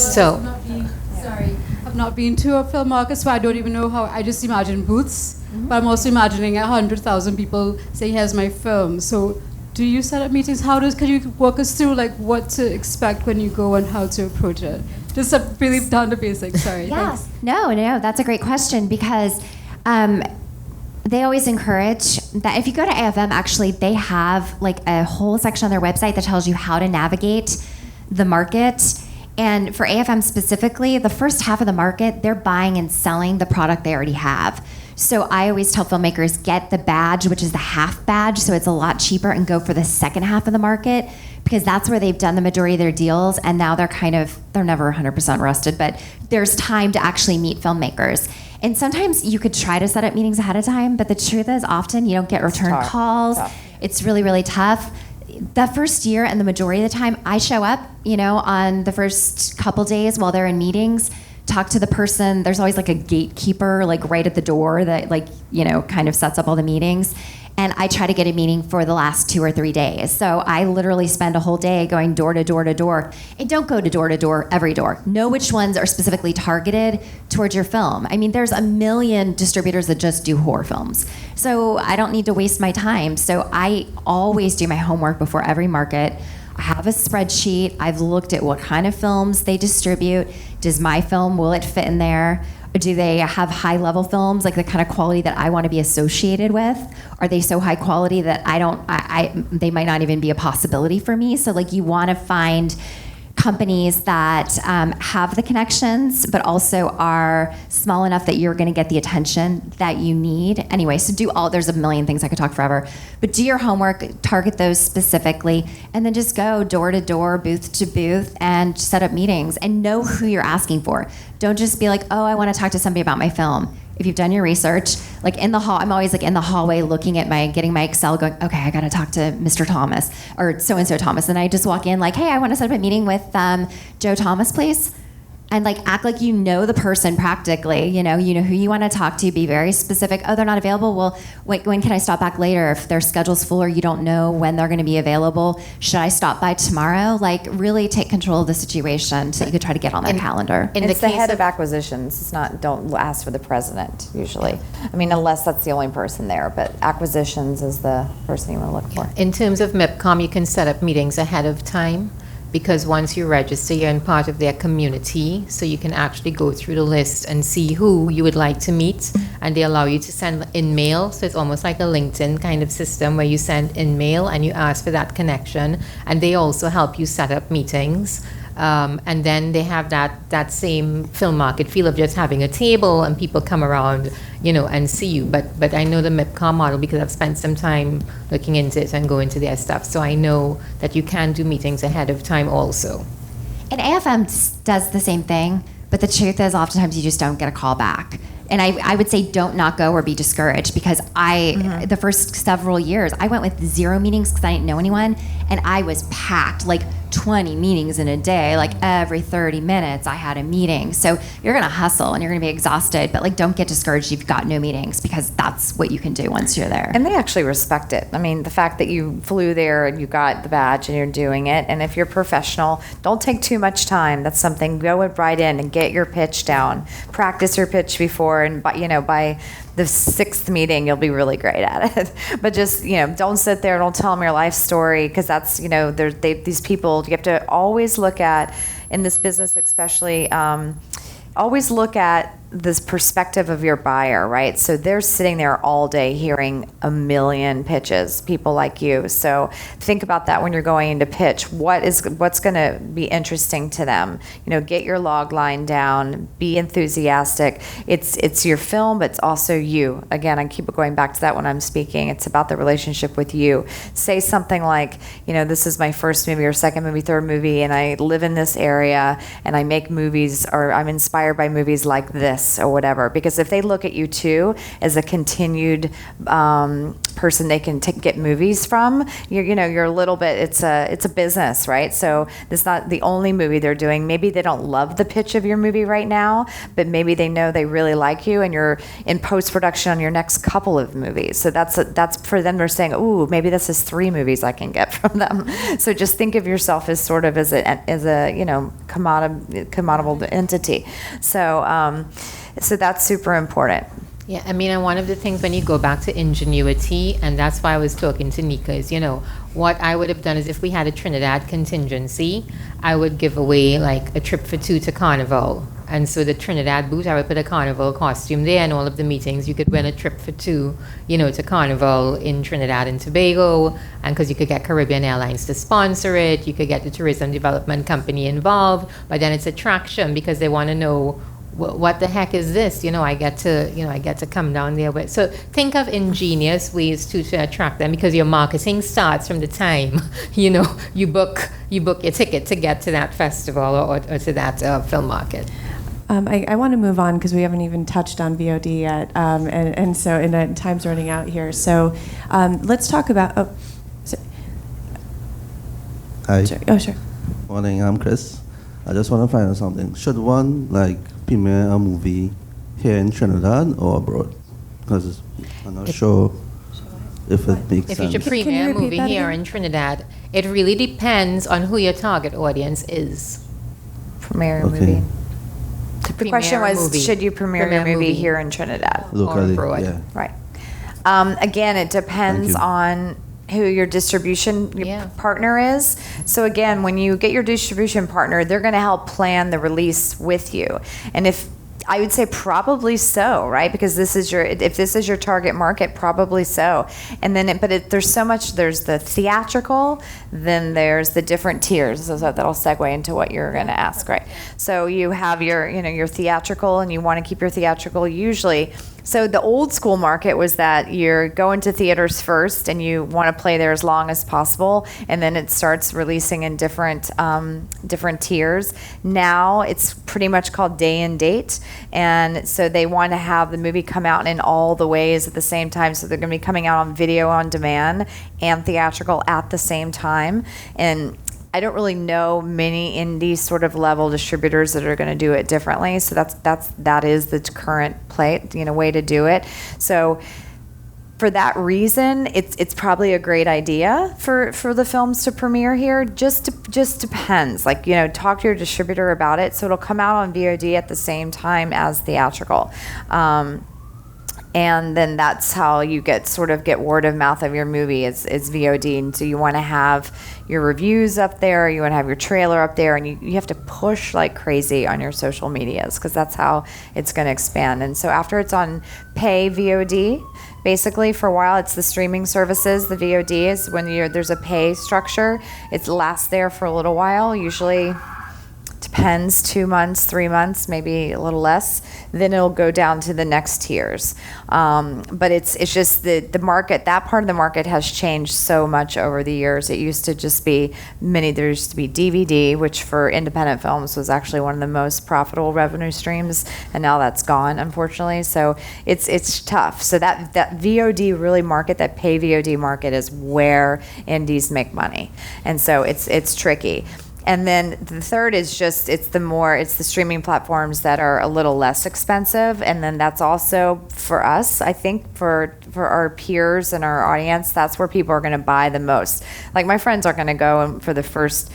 I've not been to a film market, so I don't even know how, I just imagine booths, but I'm also imagining 100,000 people say, here's my film. So do you set up meetings? Can you walk us through like what to expect when you go and how to approach it? Just really down to basics, sorry. Yes. No, that's a great question, because they always encourage that if you go to AFM, actually, they have like a whole section on their website that tells you how to navigate the market. And for AFM specifically, the first half of the market, they're buying and selling the product they already have. So I always tell filmmakers, get the badge, which is the half badge, so it's a lot cheaper, and go for the second half of the market, because that's where they've done the majority of their deals, and now they're never 100% rusted, but there's time to actually meet filmmakers. And sometimes you could try to set up meetings ahead of time, but the truth is often you don't get return calls. It's really, really tough. That first year and the majority of the time, I show up, you know, on the first couple days while they're in meetings, talk to the person. There's always like a gatekeeper like right at the door that like, you know, kind of sets up all the meetings. And I try to get a meeting for the last 2 or 3 days. So I literally spend a whole day going door to door to door. And don't go to door every door. Know which ones are specifically targeted towards your film. I mean, there's a million distributors that just do horror films. So I don't need to waste my time. So I always do my homework before every market. I have a spreadsheet. I've looked at what kind of films they distribute. Does my film, will it fit in there? Or do they have high-level films, like the kind of quality that I want to be associated with? Are they so high quality that they might not even be a possibility for me? So like you want to find companies that have the connections, but also are small enough that you're going to get the attention that you need. Anyway, so there's a million things I could talk forever, but do your homework, target those specifically, and then just go door to door, booth to booth, and set up meetings, and know who you're asking for. Don't just be like, oh, I want to talk to somebody about my film. if you've done your research, like in the hall, I'm always like in the hallway looking at getting my Excel going, okay, I got to talk to Mr. Thomas or so-and-so Thomas. And I just walk in like, hey, I want to set up a meeting with Joe Thomas, please. And like act like you know the person practically, you know who you want to talk to, be very specific. Oh, they're not available? Well, when can I stop back later? If their schedule's full or you don't know when they're going to be available, should I stop by tomorrow? Like really take control of the situation so you could try to get on their calendar. It's the head of acquisitions. It's not, don't ask for the president usually. I mean, unless that's the only person there, but acquisitions is the person you want to look for. In terms of MIPCOM, you can set up meetings ahead of time, because once you register, you're in part of their community, so you can actually go through the list and see who you would like to meet, and they allow you to send in mail, so it's almost like a LinkedIn kind of system where you send in mail and you ask for that connection, and they also help you set up meetings. And then they have that same film market feel of just having a table and people come around, and see you. But I know the MIPCOM model because I've spent some time looking into it and going to their stuff. So I know that you can do meetings ahead of time also. And AFM does the same thing, but the truth is oftentimes you just don't get a call back. And I would say don't not go or be discouraged, because the first several years, I went with 0 meetings because I didn't know anyone, and I was packed, like 20 meetings in a day, like every 30 minutes I had a meeting. So you're gonna hustle and you're gonna be exhausted, but like don't get discouraged if you've got no meetings, because that's what you can do once you're there. And they actually respect it. I mean, the fact that you flew there and you got the badge and you're doing it, and if you're professional, don't take too much time. That's something, go right in and get your pitch down. Practice your pitch before, and by the 6th meeting, you'll be really great at it. But just, don't sit there, don't tell them your life story, because that's, these people, you have to always look at, in this business especially, always look at this perspective of your buyer, right? So they're sitting there all day hearing a million pitches, people like you. So think about that when you're going into pitch. What's going to be interesting to them? Get your log line down, be enthusiastic. It's your film, but it's also you. Again, I keep going back to that when I'm speaking. It's about the relationship with you. Say something like, this is my first movie or second movie, third movie, and I live in this area and I make movies, or I'm inspired by movies like this, or whatever. Because if they look at you too as a continued person they can get movies from, you're a little bit, it's a business, right? So it's not the only movie they're doing. Maybe they don't love the pitch of your movie right now, but maybe they know they really like you and you're in post-production on your next couple of movies. So that's for them, they're saying, ooh, maybe this is 3 movies I can get from them. So just think of yourself as sort of as a commodable entity. So that's super important. Yeah, I mean, and one of the things when you go back to ingenuity, and that's why I was talking to Nika, is, what I would have done is if we had a Trinidad contingency, I would give away like a trip for 2 to Carnival. And so the Trinidad booth, I would put a Carnival costume there, and all of the meetings, you could win a trip for 2, to Carnival in Trinidad and Tobago. And because you could get Caribbean Airlines to sponsor it, you could get the tourism development company involved, but then it's attraction because they want to know, what the heck is this? I get to come down there with. So think of ingenious ways to attract them, because your marketing starts from the time, you book your ticket to get to that festival or to that film market. I want to move on because we haven't even touched on VOD yet, and so time's running out here. So let's talk about. Oh, hi. Sure. Oh, sure. Morning, I'm Chris. I just want to find out something. Should one premiere a movie here in Trinidad or abroad? Because I'm not sure if it makes sense. If you should premiere a movie here in Trinidad, it really depends on who your target audience is. Premiere a movie. The question was, should you premiere a movie here in Trinidad? Locally, or abroad? yeah. Right. Again, it depends on who your distribution partner is. So again, when you get your distribution partner, they're going to help plan the release with you. And if I would say probably so, right? Because if this is your target market, probably so. And then, there's so much. There's the theatrical, then there's the different tiers. So that'll segue into what you're going to ask, right? So you have your theatrical, and you want to keep your theatrical usually So the old school market was that you're going to theaters first and you want to play there as long as possible, and then it starts releasing in different tiers. Now it's pretty much called day and date, and so they want to have the movie come out in all the ways at the same time. So they're going to be coming out on video on demand and theatrical at the same time. And I don't really know many indie sort of level distributors that are going to do it differently. So that is the current way to do it. So for that reason, it's probably a great idea for the films to premiere here. Just depends. Talk to your distributor about it. So it'll come out on VOD at the same time as theatrical. And then that's how you get word of mouth of your movie is VOD. And so you want to have your reviews up there, you want to have your trailer up there, and you have to push like crazy on your social medias, because that's how it's going to expand. And so after it's on pay VOD, basically for a while, it's the streaming services. The VOD is when there's a pay structure. It lasts there for a little while, usually depends, 2 months, 3 months, maybe a little less. Then it'll go down to the next tiers. But it's just the market, that part of the market has changed so much over the years. It used to just be there used to be DVD, which for independent films was actually one of the most profitable revenue streams, and now that's gone, unfortunately. So it's tough. So that VOD really market, that pay VOD market, is where indies make money. And so it's tricky. And then the third is just, it's the streaming platforms that are a little less expensive. And then that's also for us, I think, for our peers and our audience, that's where people are going to buy the most. Like my friends aren't going to go for the first,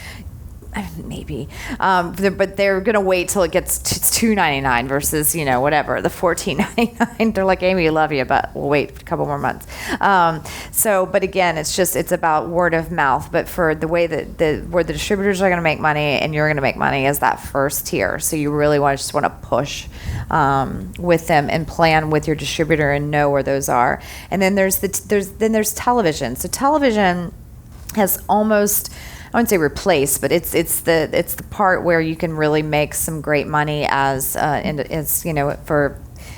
maybe, but they're going to wait till it gets to $2.99 versus, whatever, the $14.99. They're like, Aimee, we love you, but we'll wait a couple more months. But again, it's about word of mouth. But for the way that where the distributors are going to make money and you're going to make money is that first tier. So you really want to push with them and plan with your distributor and know where those are. And then there's television. So television has almost, I wouldn't say replace, but it's the part where you can really make some great money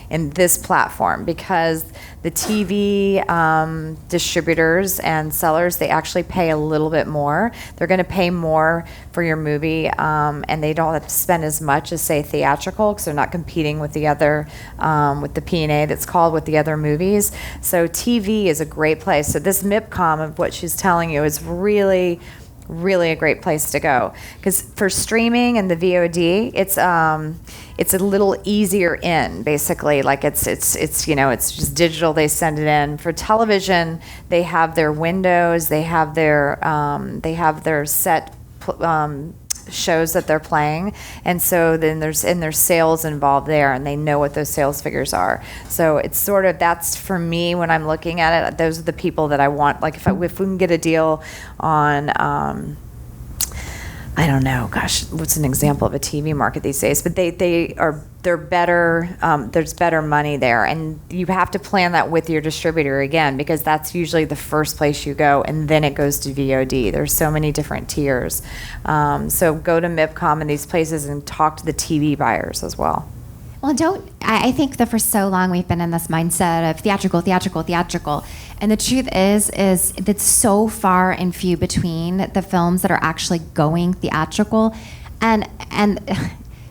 in this platform, because the TV distributors and sellers, they actually pay a little bit more. They're going to pay more for your movie, and they don't have to spend as much as, say, theatrical, because they're not competing with the other, with the P&A that's called, with the other movies. So TV is a great place. So this MIPCOM of what she's telling you is really a great place to go, because for streaming and the VOD, it's a little easier in, basically. Like it's just digital. They send it in. For television, they have their windows. They have their set shows that they're playing, and so then there's sales involved there, and they know what those sales figures are. So it's that's, for me, when I'm looking at it, those are the people that I want. Like if we can get a deal on I don't know, gosh, what's an example of a TV market these days? But they're better. There's better money there, and you have to plan that with your distributor again, because that's usually the first place you go, and then it goes to VOD. There's so many different tiers. So go to MIPCOM and these places and talk to the TV buyers as well. Well, I think that for so long we've been in this mindset of theatrical, and the truth is it's so far and few between the films that are actually going theatrical, and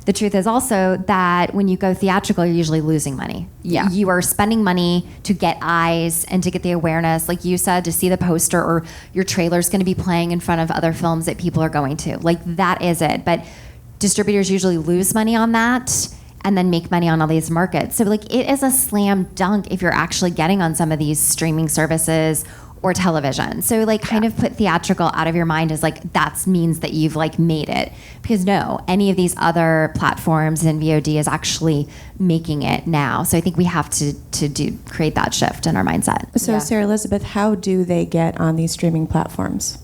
the truth is also that when you go theatrical, you're usually losing money. Yeah. You are spending money to get eyes and to get the awareness, like you said, to see the poster, or your trailer's going to be playing in front of other films that people are going to. Like, that is it. But distributors usually lose money on that and then make money on all these markets. So like, it is a slam dunk if you're actually getting on some of these streaming services or television. So like, kind of put theatrical out of your mind as like, that means that you've like made it. Because no, any of these other platforms and VOD is actually making it now. So I think we have to create that shift in our mindset. So Sarah Elizabeth, how do they get on these streaming platforms?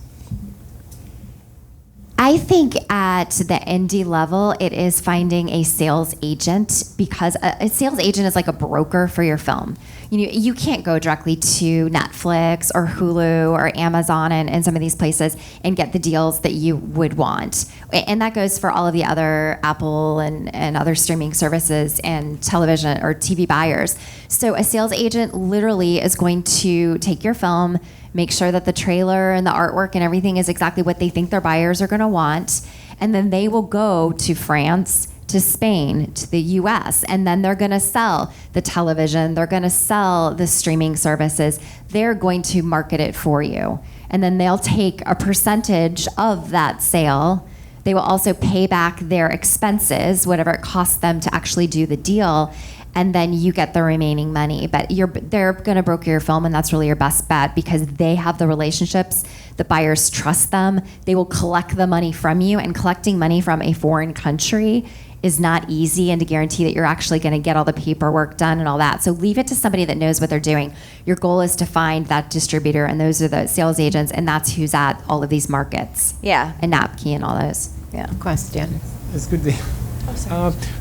I think at the indie level, it is finding a sales agent, because a sales agent is like a broker for your film. You can't go directly to Netflix or Hulu or Amazon and some of these places and get the deals that you would want. And that goes for all of the other Apple and other streaming services and television or TV buyers. So a sales agent literally is going to take your film, make sure that the trailer and the artwork and everything is exactly what they think their buyers are going to want, and then they will go to France, to Spain, to the US, and then they're going to sell the television, they're going to sell the streaming services, they're going to market it for you. And then they'll take a percentage of that sale. They will also pay back their expenses, whatever it costs them to actually do the deal, and then you get the remaining money. But they're going to broker your film, and that's really your best bet because they have the relationships. The buyers trust them. They will collect the money from you, and collecting money from a foreign country is not easy, and to guarantee that you're actually going to get all the paperwork done and all that. So leave it to somebody that knows what they're doing. Your goal is to find that distributor, and those are the sales agents, and that's who's at all of these markets. Yeah. And NAPKey and all those. Yeah. Question. It's good day.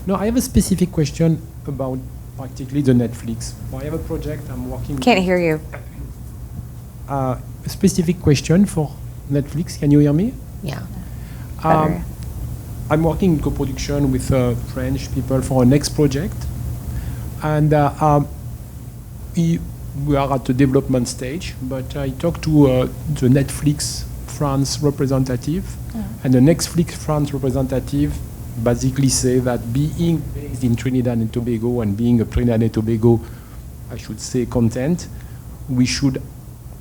No, I have a specific question about practically the Netflix. I have a project I'm working Can't hear you. A specific question for Netflix. Can you hear me? Yeah. Better. I'm working in co-production with French people for a next project. And we are at the development stage, but I talked to the Netflix France representative, and the Netflix France representative basically say that being based in Trinidad and Tobago and being a Trinidad and Tobago, I should say, content, we should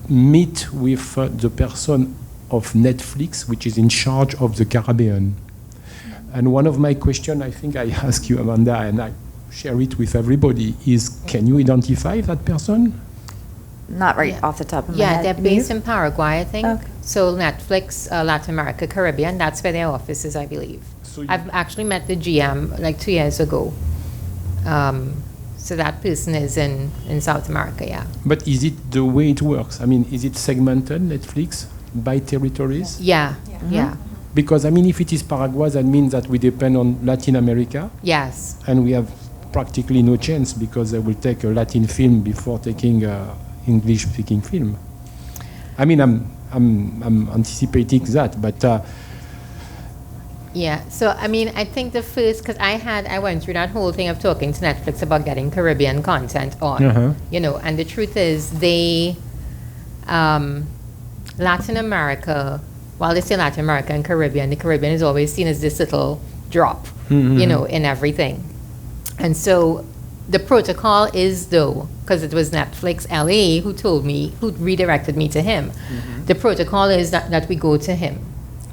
meet with the person of Netflix, which is in charge of the Caribbean. And one of my questions, I think I asked you, Amanda, and I share it with everybody, is can you identify that person? Not right off the top of my head. Yeah, they're based in Paraguay, I think. Okay. So Netflix, Latin America, Caribbean, that's where their office is, I believe. So I've actually met the GM like 2 years ago. So that person is in South America, yeah. But is it the way it works? I mean, is it segmented, Netflix, by territories? Yeah, yeah. Because, I mean, if it is Paraguay, that means that we depend on Latin America, Yes. and we have practically no chance because they will take a Latin film before taking English-speaking film. I mean, I'm anticipating that, but Yeah, so I mean, I think the first, because I went through that whole thing of talking to Netflix about getting Caribbean content on, you know, and the truth is they, Latin America, while they say Latin America and Caribbean, the Caribbean is always seen as this little drop, you know, in everything. And so the protocol is, though, because it was Netflix LA who told me, who redirected me to him, the protocol is that we go to him,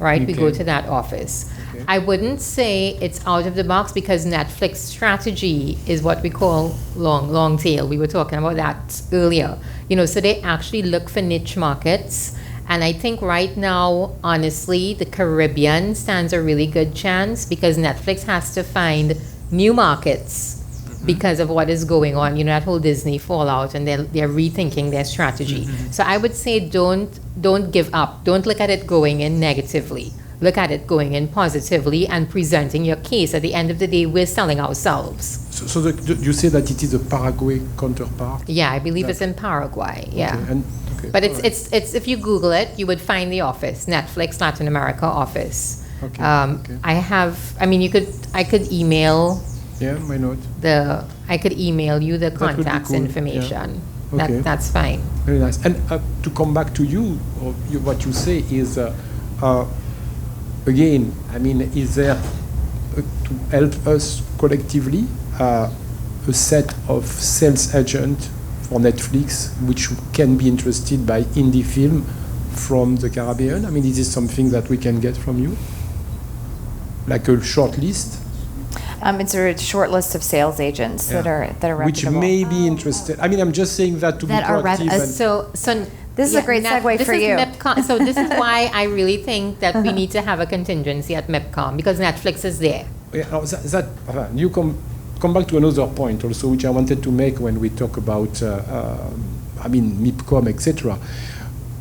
right? We go to that office. I wouldn't say it's out of the box because Netflix strategy is what we call long tail. We were talking about that earlier. You know, so they actually look for niche markets. And I think right now, honestly, the Caribbean stands a really good chance because Netflix has to find new markets because of what is going on, you know, that whole Disney fallout, and they're rethinking their strategy. So I would say don't give up. Don't look at it going in negatively. Look at it going in positively and presenting your case. At the end of the day, we're selling ourselves. so you say that it is a Paraguay counterpart? Yeah, I believe it's in Paraguay. Yeah. Okay, But it's if you Google it, you would find the office, Netflix Latin America office. Okay, I could email Yeah, why not? I could email you the That would be contacts cool, information. yeah. Okay. That's fine. Very nice. And to come back to you, what you say is, again, I mean, is there, to help us collectively, a set of sales agents for Netflix which can be interested by indie film from the Caribbean? I mean, is this something that we can get from you? Like a short list? It's a short list of sales agents that are Which reputable. may be interested. I mean, I'm just saying that to That be are proactive. And So This is a great segue for you. So this is why I really think that we need to have a contingency at MIPCOM because Netflix is there. You come back to another point also, which I wanted to make when we talk about, MIPCOM, etc.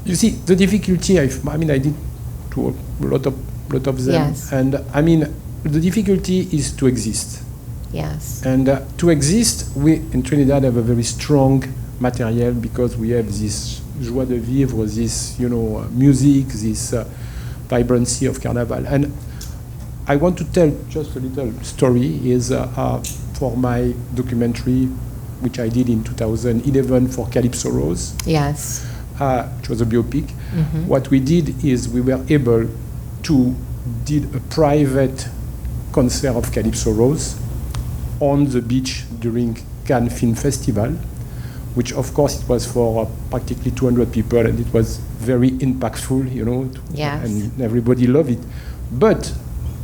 You see, the difficulty, I did to a lot of a lot of them. Yes. And I mean, the difficulty is to exist. Yes. And to exist, we in Trinidad have a very strong material because we have this joie de vivre, this, music, this vibrancy of Carnival. And I want to tell just a little story is for my documentary, which I did in 2011 for Calypso Rose. Yes. Which was a biopic. What we did is we were able to did a private concert of Calypso Rose on the beach during Cannes Film Festival, which of course it was for practically 200 people, and it was very impactful, Yes. and everybody loved it. But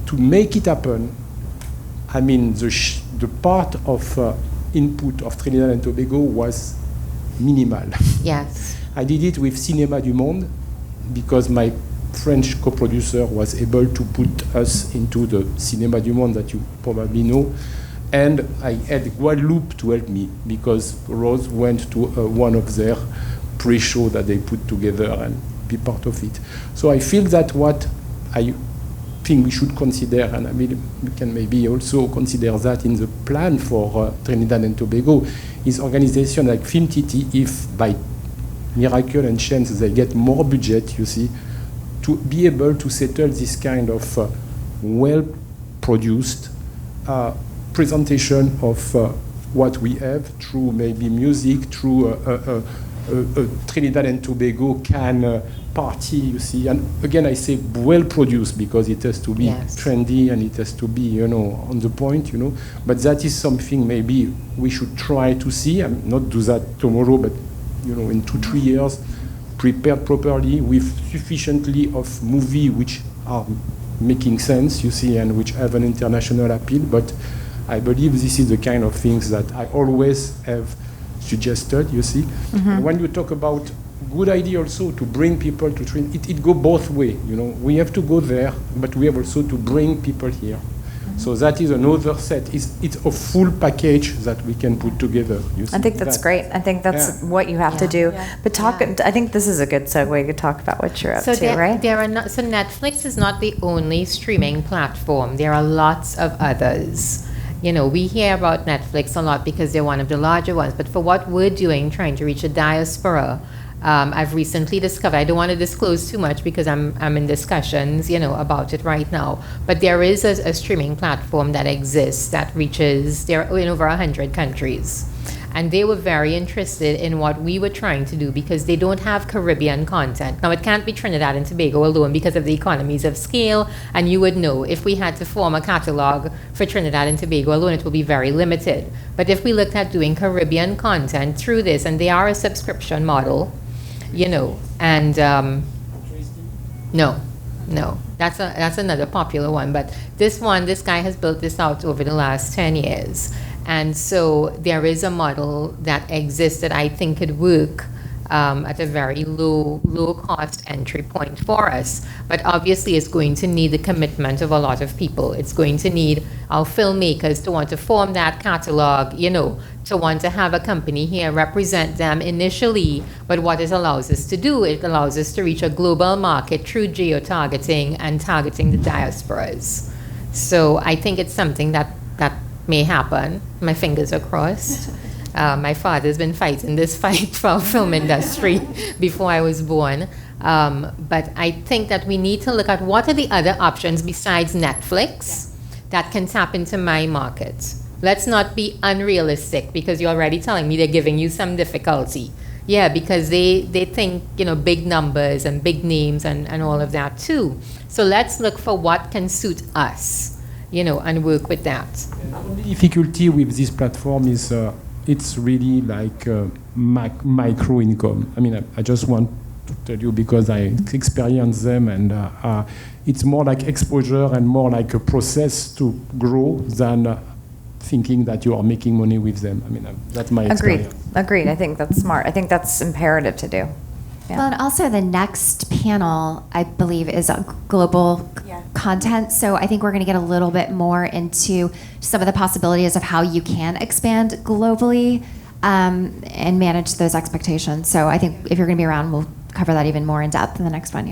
to make it happen, I mean, the part of input of Trinidad and Tobago was minimal. Yes. I did it with Cinéma du Monde because my French co-producer was able to put us into the Cinéma du Monde that you probably know. And I had Guadeloupe to help me because Rose went to one of their pre-show that they put together and be part of it. So I feel that what I think we should consider, and I mean we can maybe also consider that in the plan for Trinidad and Tobago, is organization like FilmTT, if by miracle and chance they get more budget, you see, to be able to settle this kind of well-produced presentation of what we have through maybe music, through a Trinidad and Tobago can party, you see. And again, I say well-produced because it has to be trendy and it has to be, on the point, But that is something maybe we should try to see. I'm not do that tomorrow, but, in 2-3 years, prepared properly with sufficiently of movie which are making sense, you see, and which have an international appeal. But I believe this is the kind of things that I always have suggested, you see. And when you talk about good idea also to bring people to Trinidad, it go both way, We have to go there, but we have also to bring people here. So that is another set. It's a full package that we can put together. You see? I think that's great. I think that's what you have to do. But I think this is a good segue to talk about what you're up to, right? So Netflix is not the only streaming platform. There are lots of others. We hear about Netflix a lot because they're one of the larger ones. But for what we're doing, trying to reach a diaspora, I've recently discovered, I don't want to disclose too much because I'm in discussions, about it right now. But there is a streaming platform that exists that reaches, they're in over 100 countries. And they were very interested in what we were trying to do because they don't have Caribbean content. Now, it can't be Trinidad and Tobago alone because of the economies of scale. And you would know if we had to form a catalog for Trinidad and Tobago alone, it will be very limited. But if we looked at doing Caribbean content through this, and they are a subscription model, and no, that's another popular one. But this guy has built this out over the last 10 years. And so there is a model that exists that I think could work at a very low cost entry point for us. But obviously it's going to need the commitment of a lot of people. It's going to need our filmmakers to want to form that catalog, to want to have a company here represent them initially. But what it allows us to do, it allows us to reach a global market through geo-targeting and targeting the diasporas. So I think it's something that may happen. My fingers are crossed. My father's been fighting this fight for our film industry before I was born. But I think that we need to look at what are the other options besides Netflix that can tap into my market. Let's not be unrealistic because you're already telling me they're giving you some difficulty. Yeah, because they think, big numbers and big names and all of that too. So let's look for what can suit us, and work with that. The only difficulty with this platform is it's really like micro income. I mean, I just want to tell you because I experienced them, and it's more like exposure and more like a process to grow than thinking that you are making money with them. I mean, that's my experience. Agreed. I think that's smart. I think that's imperative to do. Yeah. Well, and also the next panel, I believe, is global content. So I think we're going to get a little bit more into some of the possibilities of how you can expand globally and manage those expectations. So I think if you're going to be around, we'll cover that even more in depth in the next one,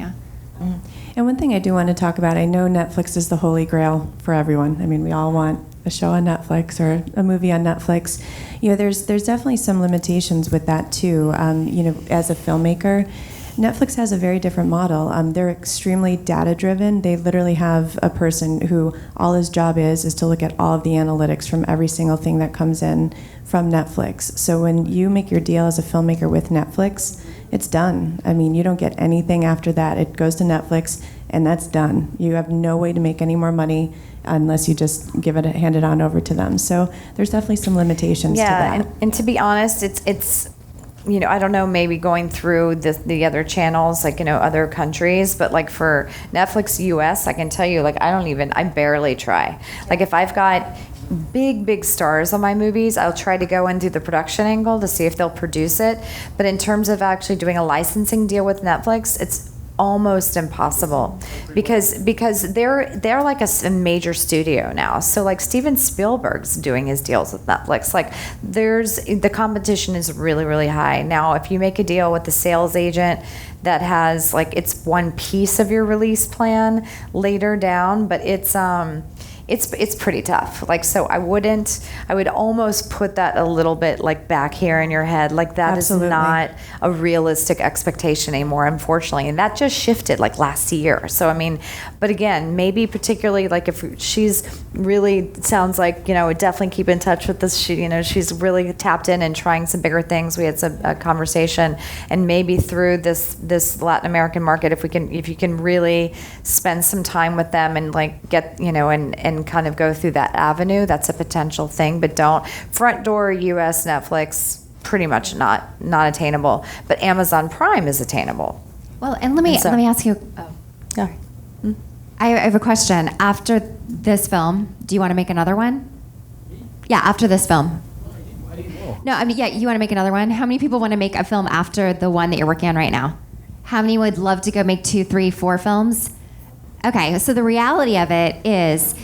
And And one thing I do want to talk about, I know Netflix is the holy grail for everyone. I mean, we all want a show on Netflix or a movie on Netflix. You know, there's definitely some limitations with that too. You know, as a filmmaker, Netflix has a very different model. They're extremely data-driven. They literally have a person who all his job is to look at all of the analytics from every single thing that comes in from Netflix. So when you make your deal as a filmmaker with Netflix, it's done. I mean, you don't get anything after that. It goes to Netflix, and that's done. You have no way to make any more money unless you just hand it on over to them. So there's definitely some limitations to that. And to be honest, it's you know, I don't know, maybe going through the other channels, like, you know, other countries, but like for Netflix US, I can tell you, like, I barely try. Like if I've got big stars on my movies, I'll try to go and do the production angle to see if they'll produce it. But in terms of actually doing a licensing deal with Netflix, it's almost impossible because they're like a major studio now. So like Steven Spielberg's doing his deals with Netflix. Like the competition is really high. Now if you make a deal with the sales agent that has like it's one piece of your release plan later down, but it's pretty tough. Like, so I would almost put that a little bit like back here in your head. Like that Absolutely. is not a realistic expectation anymore, unfortunately. And that just shifted like last year. So, I mean, but again, maybe particularly like if she's really, sounds like, you know, definitely keep in touch with this. She's really tapped in and trying some bigger things. We had a conversation, and maybe through this Latin American market, if you can really spend some time with them and like get, you know, and kind of go through that avenue, that's a potential thing. But don't front door US Netflix, pretty much not attainable. But Amazon Prime is attainable. Well, and let me ask you. Yeah. I have a question. After this film, do you want to make another one? Yeah, after this film. No, I mean, yeah, you want to make another one? How many people want to make a film after the one that you're working on right now? How many would love to go make 2, 3, 4 films? Okay, so the reality of it is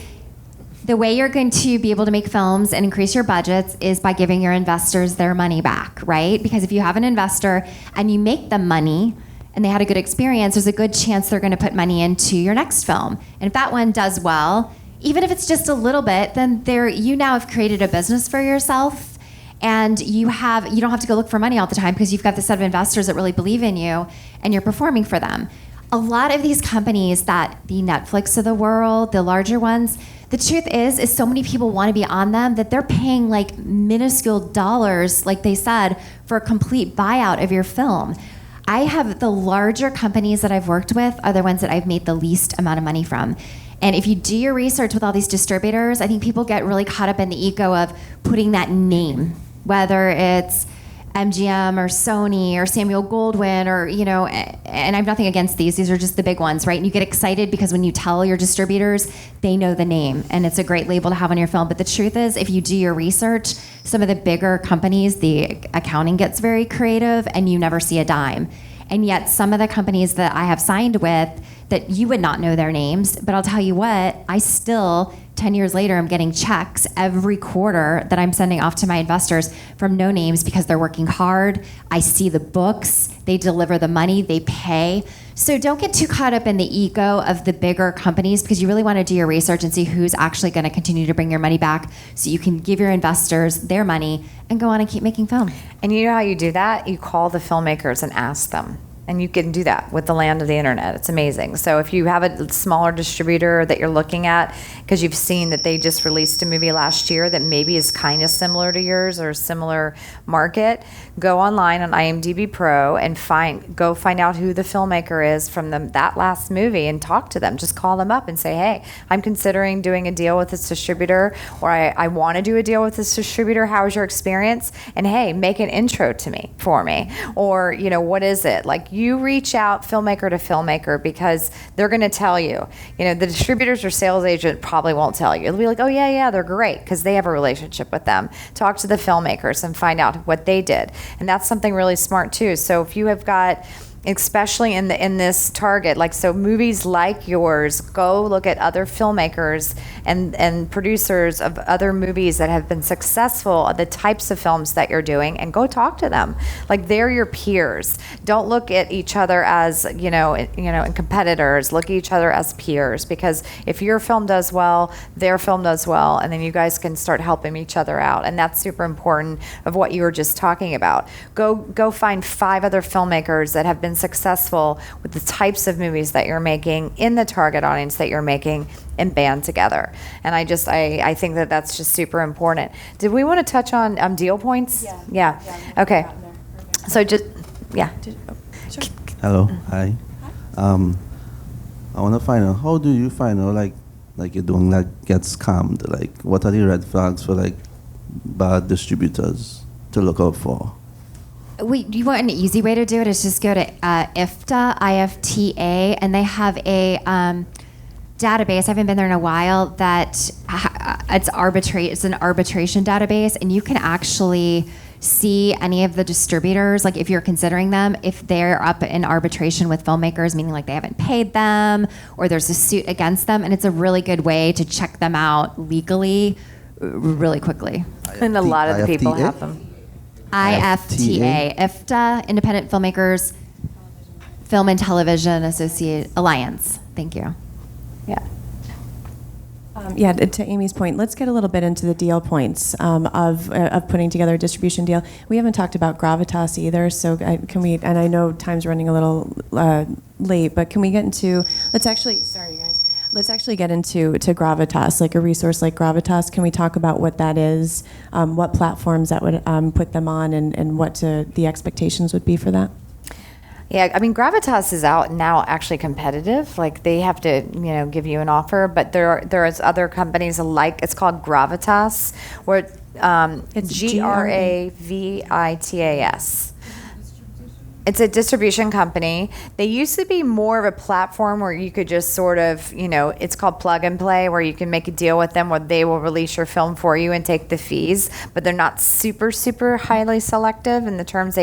the way you're going to be able to make films and increase your budgets is by giving your investors their money back, right? Because if you have an investor and you make them money and they had a good experience, there's a good chance they're going to put money into your next film. And if that one does well, even if it's just a little bit, then you now have created a business for yourself, and you don't have to go look for money all the time because you've got this set of investors that really believe in you and you're performing for them. A lot of these companies, that the Netflix of the world, the larger ones, the truth is so many people want to be on them that they're paying like minuscule dollars, like they said, for a complete buyout of your film. I have the larger companies that I've worked with are the ones that I've made the least amount of money from. And if you do your research with all these distributors, I think people get really caught up in the ego of putting that name, whether it's MGM or Sony or Samuel Goldwyn or, you know, and I have nothing against these. These are just the big ones, right? And you get excited because when you tell your distributors, they know the name, and it's a great label to have on your film. But the truth is, if you do your research, some of the bigger companies, the accounting gets very creative and you never see a dime. And yet some of the companies that I have signed with, that you would not know their names, but I'll tell you what, I still, 10 years later, I'm getting checks every quarter that I'm sending off to my investors from no names because they're working hard. I see the books, they deliver the money, they pay. So don't get too caught up in the ego of the bigger companies, because you really want to do your research and see who's actually going to continue to bring your money back so you can give your investors their money and go on and keep making film. And you know how you do that? You call the filmmakers and ask them. And you can do that with the land of the internet. It's amazing. So if you have a smaller distributor that you're looking at, because you've seen that they just released a movie last year that maybe is kind of similar to yours or a similar market, go online on IMDb Pro and go find out who the filmmaker is from that last movie and talk to them. Just call them up and say, hey, I'm considering doing a deal with this distributor, or I want to do a deal with this distributor. How was your experience? And hey, make an intro for me. Or, you know, what is it? Like, you reach out filmmaker to filmmaker, because they're going to tell you. You know, the distributors or sales agent probably won't tell you. They'll be like, oh, yeah, they're great, because they have a relationship with them. Talk to the filmmakers and find out what they did. And that's something really smart, too. So if you have got, especially in this target. Like, so movies like yours, go look at other filmmakers and producers of other movies that have been successful, the types of films that you're doing, and go talk to them. Like, they're your peers. Don't look at each other as, and competitors. Look at each other as peers, because if your film does well, their film does well, and then you guys can start helping each other out. And that's super important of what you were just talking about. Go find 5 other filmmakers that have been successful with the types of movies that you're making in the target audience that you're making, and band together. And I think that that's just super important. Did we want to touch on deal points? Yeah. Okay. So just, yeah. Sure. Hello. Hi. I want to find out, how do you find out like you're doing get scammed? Like, what are the red flags for like bad distributors to look out for? You want an easy way to do it? Is just go to IFTA, IFTA, and they have a database. I haven't been there in a while. That it's an arbitration database, and you can actually see any of the distributors, like if you're considering them, if they're up in arbitration with filmmakers, meaning like they haven't paid them or there's a suit against them, and it's a really good way to check them out legally really quickly. And a lot of the people have them. IFTA, IFTA, Independent Filmmakers Film and Television Associate Alliance. Thank you. Yeah. To Aimee's point, let's get a little bit into the deal points of putting together a distribution deal. We haven't talked about gravitas either, so can we? And I know time's running a little late, but can we get into? Let's actually get into gravitas, like a resource like gravitas. Can we talk about what that is, what platforms that would put them on, and what the expectations would be for that? Yeah, I mean, Gravitas is out now actually competitive. Like, they have to, give you an offer, but there is other companies like, it's called Gravitas, where it's Gravitas. It's a distribution company. They used to be more of a platform where you could just sort of, it's called plug and play, where you can make a deal with them where they will release your film for you and take the fees, but they're not super, super highly selective in the terms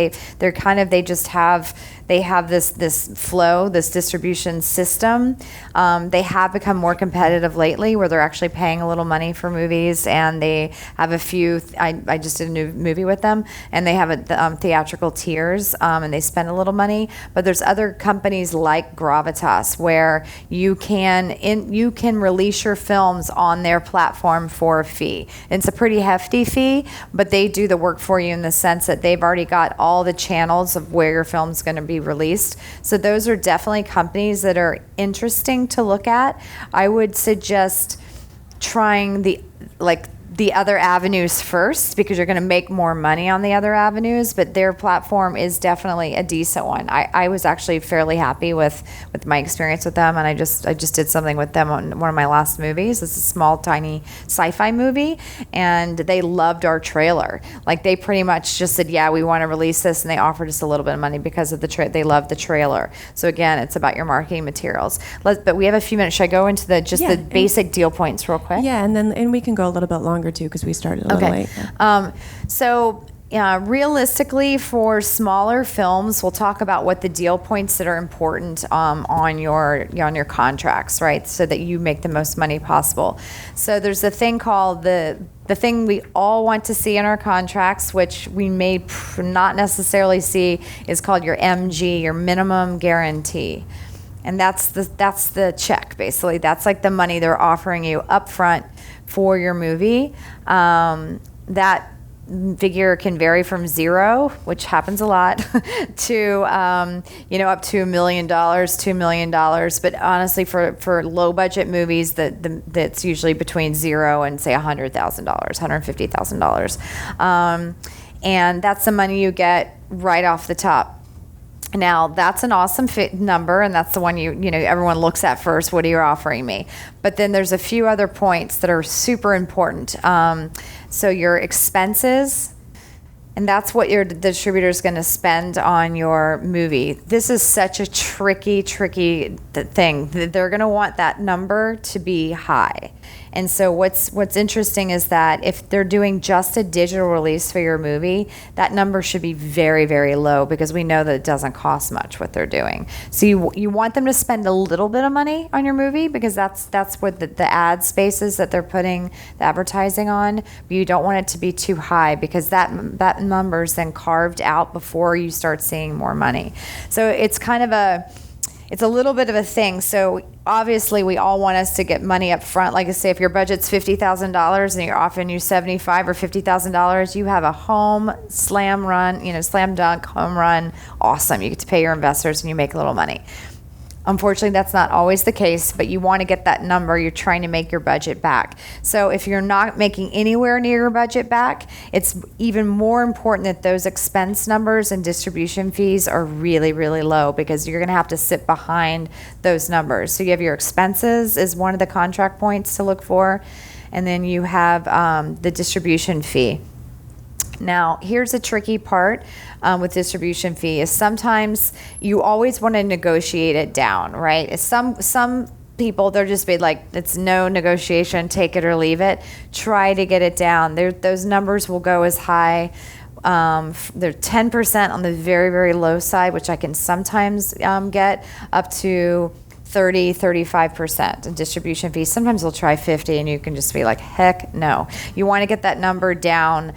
they have this flow, this distribution system. They have become more competitive lately, where they're actually paying a little money for movies, and they have a few. I just did a new movie with them, and they have a theatrical tiers, and they spend a little money. But there's other companies like Gravitas where you can release your films on their platform for a fee. It's a pretty hefty fee, but they do the work for you in the sense that they've already got all the channels of where your film's going to be released. So those are definitely companies that are interesting to look at. I would suggest trying the other avenues first, because you're going to make more money on the other avenues, but their platform is definitely a decent one. I was actually fairly happy with my experience with them, and I just did something with them on one of my last movies. It's a small, tiny sci-fi movie, and they loved our trailer. Like, they pretty much just said, yeah, we want to release this, and they offered us a little bit of money because of they loved the trailer. So again, it's about your marketing materials. But we have a few minutes. Should I go into the basic deal points real quick? Yeah, and we can go a little bit longer too, because we started a little late. Realistically, for smaller films, we'll talk about what the deal points that are important on your contracts, right? So that you make the most money possible. So there's a thing called the thing we all want to see in our contracts, which we may not necessarily see, is called your MG, your minimum guarantee. And that's the check, basically. That's like the money they're offering you up front for your movie. That figure can vary from zero, which happens a lot, to up to $1 million, $2 million. But honestly, for low budget movies, that's usually between zero and say $100,000, $150,000, and that's the money you get right off the top. Now, that's an awesome number, and that's the one everyone looks at first. What are you offering me? But then there's a few other points that are super important. So your expenses, and that's what your distributor is going to spend on your movie. This is such a tricky thing. They're going to want that number to be high. And so what's interesting is that if they're doing just a digital release for your movie, that number should be very, very low because we know that it doesn't cost much what they're doing. So you want them to spend a little bit of money on your movie because that's what the ad spaces that they're putting the advertising on. But you don't want it to be too high because that number is then carved out before you start seeing more money. So it's kind of it's a little bit of a thing. So obviously we all want us to get money up front. Like I say, if your budget's $50,000 and you're offering you $75,000 or $50,000, you have a home slam dunk home run. Awesome. You get to pay your investors and you make a little money. Unfortunately, that's not always the case, but you want to get that number. You're trying to make your budget back. So if you're not making anywhere near your budget back, it's even more important that those expense numbers and distribution fees are really, really low because you're going to have to sit behind those numbers. So you have your expenses is one of the contract points to look for, and then you have the distribution fee. Now, here's a tricky part with distribution fee is sometimes you always want to negotiate it down, right? Some people, they'll just be like, it's no negotiation, take it or leave it. Try to get it down. Those numbers will go as high. They're 10% on the very, very low side, which I can sometimes get up to 30-35% in distribution fees. Sometimes they'll try 50 and you can just be like, heck no. You want to get that number down.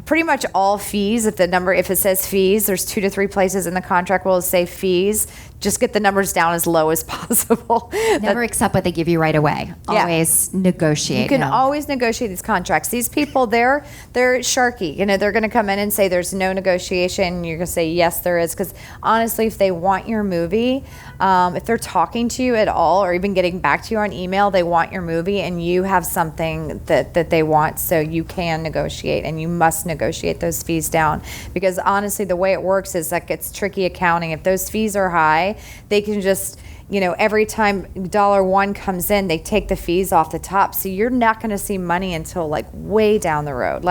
Pretty much all fees, if it says fees, there's 2 to 3 places in the contract will say fees. Just get the numbers down as low as possible. Never accept what they give you right away. Always negotiate. You can always negotiate these contracts. These people, they're sharky. They're going to come in and say there's no negotiation. You're going to say yes, there is. Because honestly, if they want your movie, if they're talking to you at all or even getting back to you on email, they want your movie and you have something that they want, so you can negotiate and you must negotiate those fees down. Because honestly, the way it works is like it's tricky accounting. If those fees are high, they can just, every time $1 comes in, they take the fees off the top. So you're not going to see money until like way down the road.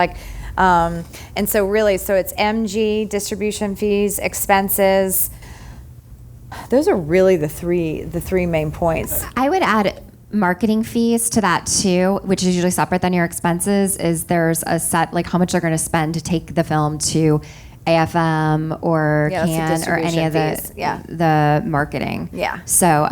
And so really, so it's MG, distribution fees, expenses. Those are really the three main points. I would add marketing fees to that too, which is usually separate than your expenses. Is there's a set, like how much they're going to spend to take the film to AFM or Cannes or any of the marketing. Yeah. So,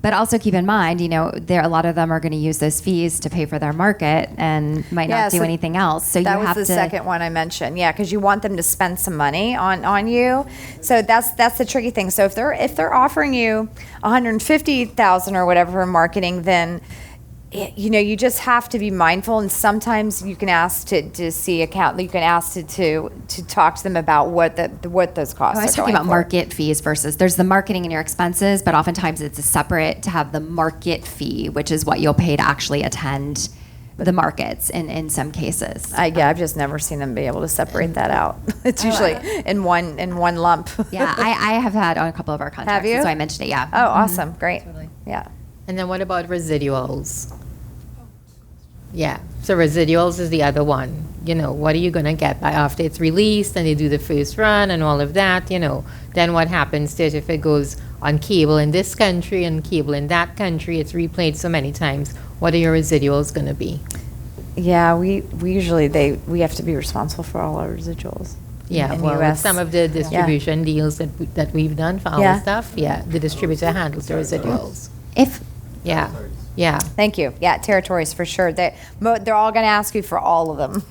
but also keep in mind, a lot of them are going to use those fees to pay for their market and might not do anything else. So that you have was the second one I mentioned. Yeah, because you want them to spend some money on you. So that's the tricky thing. So if they're offering you $150,000 or whatever for marketing, then you just have to be mindful, and sometimes you can ask to see account. You can ask to talk to them about what those costs. I was talking about market fees versus there's the marketing and your expenses, but oftentimes it's a separate to have the market fee, which is what you'll pay to actually attend the markets in some cases. I've just never seen them be able to separate that out. It's usually in one lump. Yeah, I have had on a couple of our contracts. Have you? So I mentioned it. Yeah. Oh, awesome, great. Totally. Yeah. And then what about residuals? Yeah, so residuals is the other one. What are you going to get after it's released and they do the first run and all of that, then what happens to it if it goes on cable in this country and cable in that country, it's replayed so many times. What are your residuals going to be? Yeah, we usually, we have to be responsible for all our residuals. Yeah, with some of the distribution deals that we've done for our stuff, the distributor handles the residuals. Yeah. Thank you. Yeah, territories for sure. They're all going to ask you for all of them,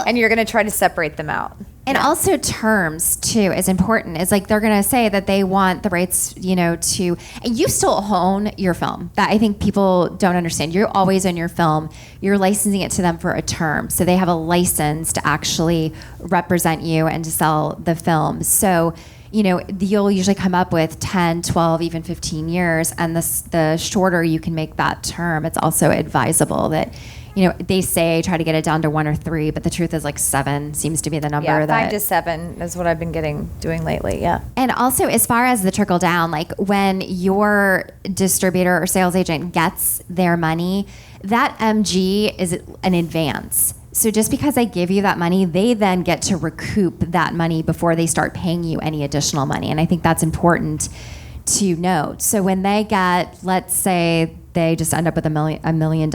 and you're going to try to separate them out. And also terms too is important. It's like they're going to say that they want the rights, and you still own your film. That I think people don't understand. You're always in your film. You're licensing it to them for a term, so they have a license to actually represent you and to sell the film. So. You'll usually come up with 10, 12, even 15 years, and the shorter you can make that term, it's also advisable that, they say try to get it down to 1 or 3, but the truth is like 7 seems to be the number. Yeah, 5 to 7 is what I've been doing lately, yeah. And also, as far as the trickle down, like when your distributor or sales agent gets their money, that MG is an advance. So just because I give you that money, they then get to recoup that money before they start paying you any additional money. And I think that's important to note. So when they get, let's say, they just end up with $1 million.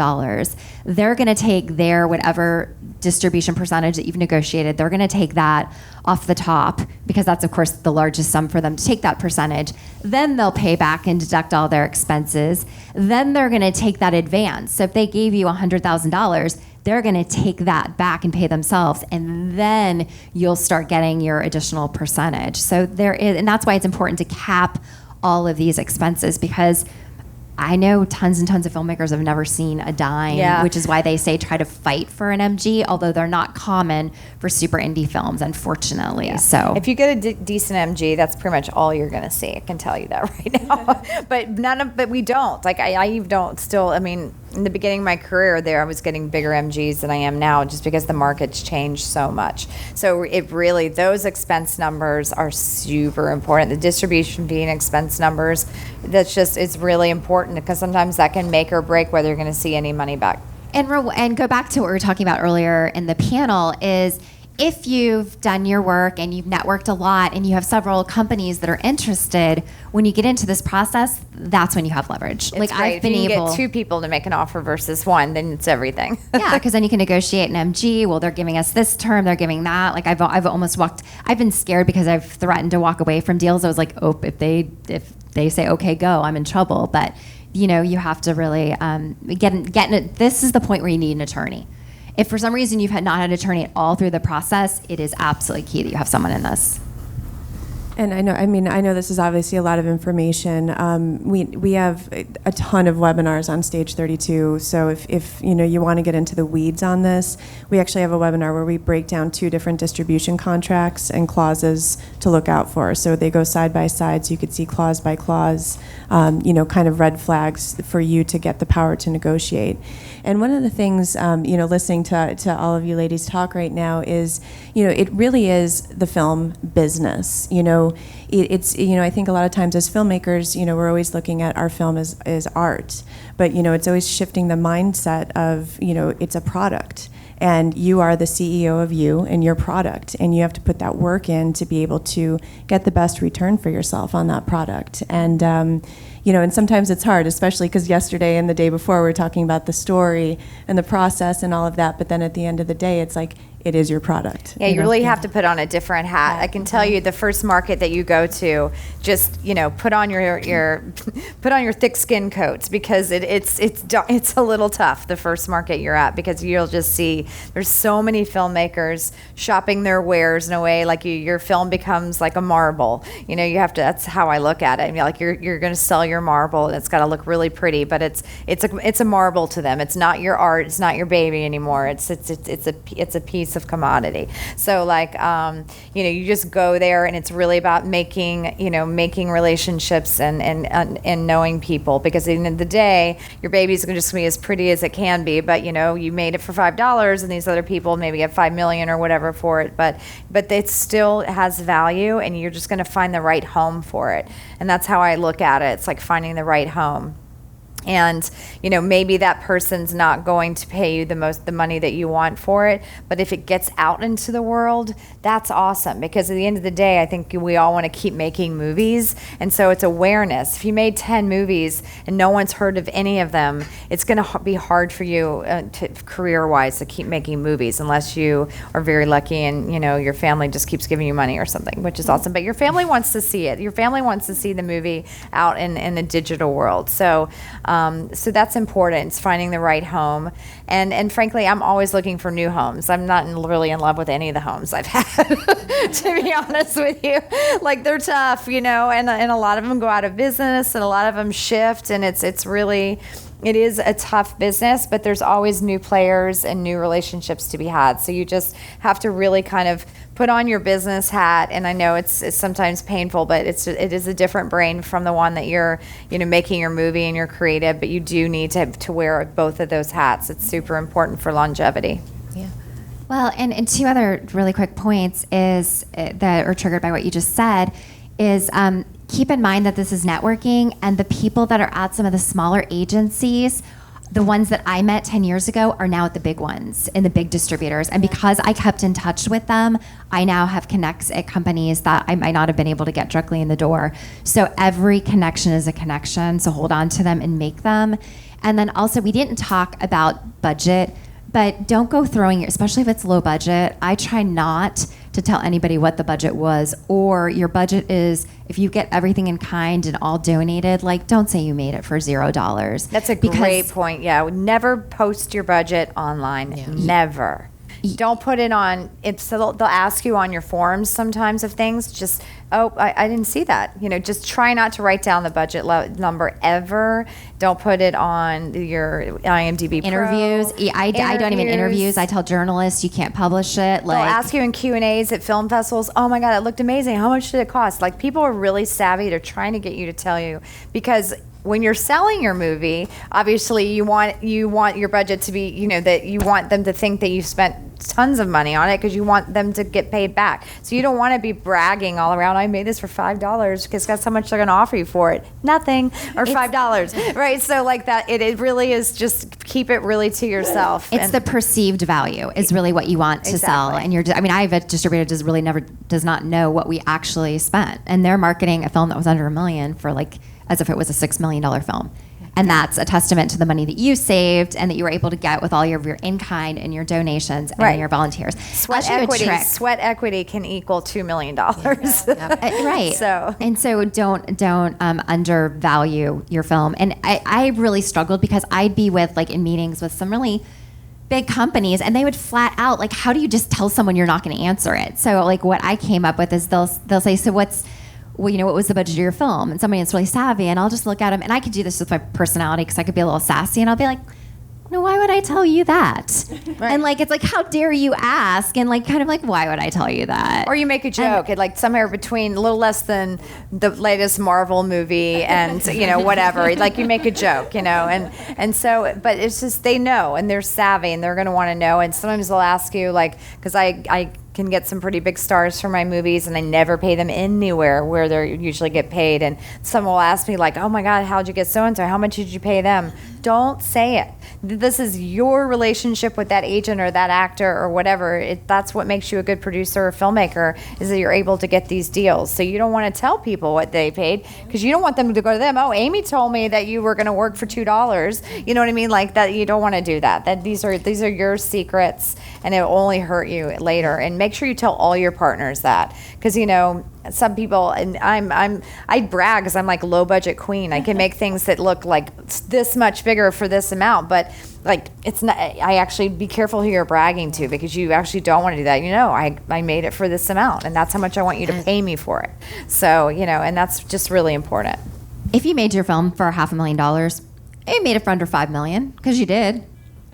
They're going to take their whatever distribution percentage that you've negotiated, they're going to take that off the top, because that's, of course, the largest sum for them to take that percentage. Then they'll pay back and deduct all their expenses. Then they're going to take that advance. So if they gave you $100,000, they're going to take that back and pay themselves, and then you'll start getting your additional percentage. So there is, and that's why it's important to cap all of these expenses, because I know tons and tons of filmmakers have never seen a dime, which is why they say try to fight for an MG, although they're not common for super indie films, unfortunately. Yeah. So if you get a decent MG, that's pretty much all you're going to see. I can tell you that right now. But we don't. Like I even don't still. I mean, in the beginning of my career, there I was getting bigger MGs than I am now, just because the market's changed so much. So it really, those expense numbers are super important. The distribution fee and expense numbers, it's really important, because sometimes that can make or break whether you're going to see any money back. And go back to what we were talking about earlier in the panel is, if you've done your work and you've networked a lot and you have several companies that are interested, when you get into this process, that's when you have leverage. It's great. If you can get 2 people to make an offer versus 1, then it's everything. Yeah, because then you can negotiate an MG. Well, they're giving us this term, they're giving that. Like I've been scared because I've threatened to walk away from deals. I was like, oh, if they say okay, go, I'm in trouble. But you have to really get in it. This is the point where you need an attorney. If for some reason you've not had an attorney at all through the process, it is absolutely key that you have someone in this. And I know this is obviously a lot of information. We have a ton of webinars on Stage 32. So if you want to get into the weeds on this, we actually have a webinar where we break down 2 different distribution contracts and clauses to look out for. So they go side by side, so you could see clause by clause, kind of red flags for you to get the power to negotiate. And one of the things, listening to all of you ladies talk right now is, it really is the film business. I think a lot of times as filmmakers, we're always looking at our film as art, but it's always shifting the mindset of, it's a product, and you are the CEO of you and your product, and you have to put that work in to be able to get the best return for yourself on that product. And and sometimes it's hard, especially because yesterday and the day before we were talking about the story and the process and all of that, but then at the end of the day, it's like, it is your product. Yeah, you really have to put on a different hat. I can tell you, the first market that you go to, just put on your put on your thick skin coats, because it's a little tough the first market you're at, because you'll just see there's so many filmmakers shopping their wares in a way like your film becomes like a marble. You have to. That's how I look at it. I mean, like you're going to sell your marble, and it's got to look really pretty, but it's a marble to them. It's not your art. It's not your baby anymore. It's a piece of commodity. So you just go there, and it's really about making relationships and knowing people, because at the end of the day, your baby's going to just be as pretty as it can be, but you made it for $5, and these other people maybe get $5 million or whatever for it, but it still has value, and you're just going to find the right home for it. And that's how I look at it. It's like finding the right home. And maybe that person's not going to pay you the money that you want for it, but if it gets out into the world, that's awesome, because at the end of the day, I think we all want to keep making movies, and so it's awareness. If you made 10 movies and no one's heard of any of them, it's going to be hard for you career-wise to keep making movies, unless you are very lucky and your family just keeps giving you money or something, which is awesome. But your family wants to see it. Your family wants to see the movie out in the digital world. So that's important. It's finding the right home. And frankly, I'm always looking for new homes. I'm not really in love with any of the homes I've had, to be honest with you. Like, they're tough, and a lot of them go out of business, and a lot of them shift, and it is a tough business, but there's always new players and new relationships to be had. So you just have to really kind of put on your business hat, and I know it's sometimes painful, but it is a different brain from the one that you're making your movie and you're creative, but you do need to wear both of those hats. It's super important for longevity. Yeah. Well, and 2 other really quick points is that are triggered by what you just said is keep in mind that this is networking, and the people that are at some of the smaller agencies the ones that I met 10 years ago are now at the big ones and the big distributors. And because I kept in touch with them, I now have connects at companies that I might not have been able to get directly in the door. So every connection is a connection. So hold on to them and make them. And then also, we didn't talk about budget, but don't go throwing, especially if it's low budget. I try not to tell anybody what the budget was, or your budget is, if you get everything in kind and all donated, like, don't say you made it for $0. That's a great point. Yeah, never post your budget online. Yeah. Never. Don't put it on. They'll ask you on your forms sometimes of things. Just, I didn't see that. Just try not to write down the budget number ever. Don't put it on your IMDb interviews. Pro. I don't even interviews. I tell journalists you can't publish it. They'll ask you in Q&As at film festivals. Oh my God, it looked amazing. How much did it cost? Like, people are really savvy. They're trying to get you to tell you, because when you're selling your movie, obviously you want your budget to be, that you want them to think that you spent tons of money on it, because you want them to get paid back. So you don't want to be bragging all around, I made this for $5, because that's how much they're going to offer you for it. Nothing, or $5, right? So like that, it really is, just keep it really to yourself. It's the perceived value is really what you want to sell. And I have a distributor does not know what we actually spent. And they're marketing a film that was under $1 million for as if it was a $6 million film. And that's a testament to the money that you saved and that you were able to get with all your in-kind and your donations and your volunteers. Sweat equity can equal $2 million. Right. So don't undervalue your film. And I really struggled, because I'd be in meetings with some really big companies, and they would flat out, how do you just tell someone you're not going to answer it? So what I came up with is they'll say, so what was the budget of your film? And somebody that's really savvy, and I'll just look at them, and I could do this with my personality, because I could be a little sassy, and I'll be like, no, why would I tell you that? Right. And it's how dare you ask? And why would I tell you that? Or you make a joke, somewhere between a little less than the latest Marvel movie and whatever. You make a joke, and so, but it's just, they know, and they're savvy, and they're going to want to know. And sometimes they'll ask you, because I can get some pretty big stars for my movies, and I never pay them anywhere where they usually get paid. And someone will ask me, oh my God, how'd you get so-and-so? How much did you pay them? Don't say it. This is your relationship with that agent or that actor or whatever. That's what makes you a good producer or filmmaker, is that you're able to get these deals. So you don't want to tell people what they paid, because you don't want them to go to them. Oh, Aimee told me that you were going to work for $2. You know what I mean? That you don't want to do that. That these are your secrets, and it will only hurt you later. And make sure you tell all your partners that, because some people, and I brag because I'm low budget queen. I can make things that look this much bigger for this amount, but it's not. I actually be careful who you're bragging to, because you actually don't want to do that. I made it for this amount, and that's how much I want you to pay me for it. So and that's just really important. If you made your film for $500,000, you made it for under $5 million, because you did.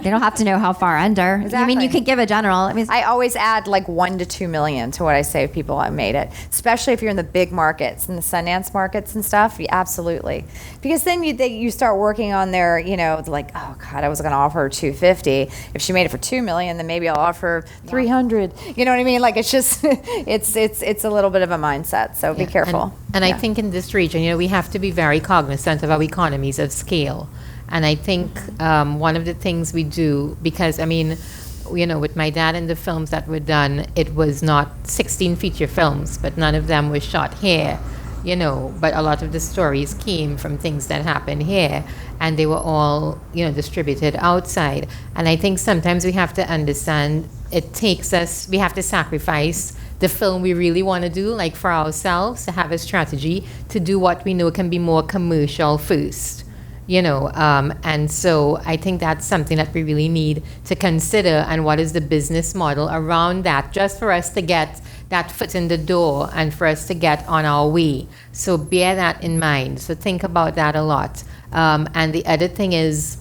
They don't have to know how far under. Exactly. I mean, you could give a general. I always add $1 to $2 million to what I say to people I made it, especially if you're in the big markets, in the Sundance markets and stuff. Yeah, absolutely, because then you start working on their, oh God, I was going to offer her $250. If she made it for $2 million, then maybe I'll offer $300. You know what I mean? It's just it's a little bit of a mindset. So be careful. And I think in this region, we have to be very cognizant of our economies of scale. And I think one of the things we do, because with my dad and the films that were done, it was not 16 feature films, but none of them were shot here, but a lot of the stories came from things that happened here, and they were all, distributed outside. And I think sometimes we have to understand we have to sacrifice the film we really want to do, for ourselves, to have a strategy to do what we know can be more commercial first. And so I think that's something that we really need to consider, and what is the business model around that, just for us to get that foot in the door and for us to get on our way. So bear that in mind. So think about that a lot. And the other thing is,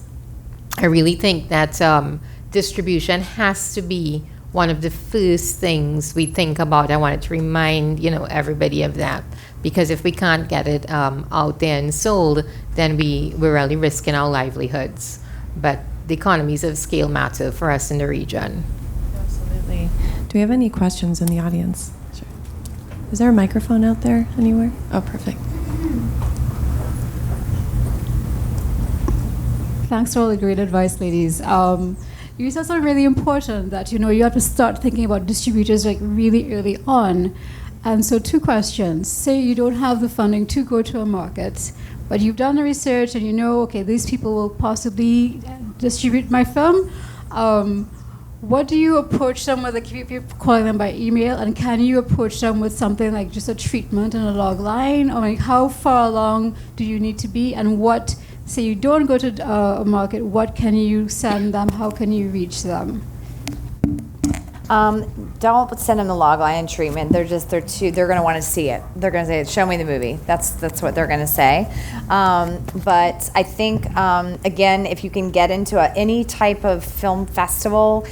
I really think that distribution has to be one of the first things we think about. I wanted to remind everybody of that. Because if we can't get it out there and sold, then we're really risking our livelihoods. But the economies of scale matter for us in the region. Absolutely. Do we have any questions in the audience? Sure. Is there a microphone out there anywhere? Oh, perfect. Thanks for all the great advice, ladies. You said something really important that, you have to start thinking about distributors like really early on. And so 2 questions. Say you don't have the funding to go to a market, but you've done the research and you know, okay, these people will possibly distribute my film. What do you approach them with? Like, if you're calling them by email, and can you approach them with something like just a treatment and a log line? Or like, how far along do you need to be? And what, say you don't go to a market, what can you send them? How can you reach them? Don't send them the log line and treatment. They're going to want to see it. They're going to say, show me the movie. That's what they're going to say. But I think, again, if you can get into any type of film festival,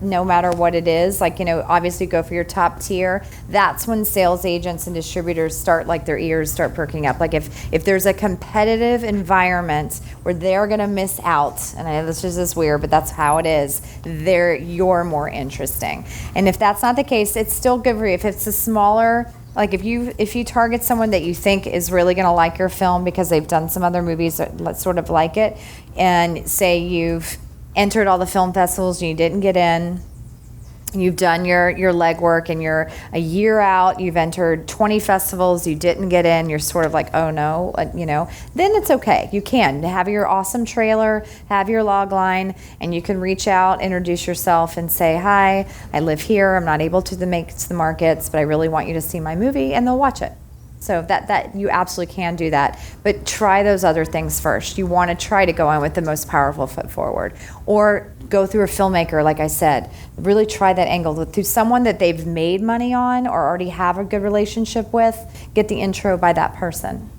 no matter what it is, like, obviously go for your top tier, that's when sales agents and distributors start, like, their ears start perking up. Like, if there's a competitive environment where they're going to miss out, and I know this is weird, but that's how it is, you're more interesting. And if that's not the case, it's still good for you. If it's a smaller, like if you target someone that you think is really going to like your film because they've done some other movies that sort of like it, and say you've entered all the film festivals and you didn't get in, you've done your legwork and you're a year out, you've entered 20 festivals, you didn't get in, you're sort of like, oh no, then it's okay. You can have your awesome trailer, have your log line, and you can reach out, introduce yourself and say, hi, I live here, I'm not able to make it to the markets, but I really want you to see my movie, and they'll watch it. So that you absolutely can do that, but try those other things first. You want to try to go in with the most powerful foot forward, or go through a filmmaker, like I said. Really try that angle through someone that they've made money on or already have a good relationship with. Get the intro by that person.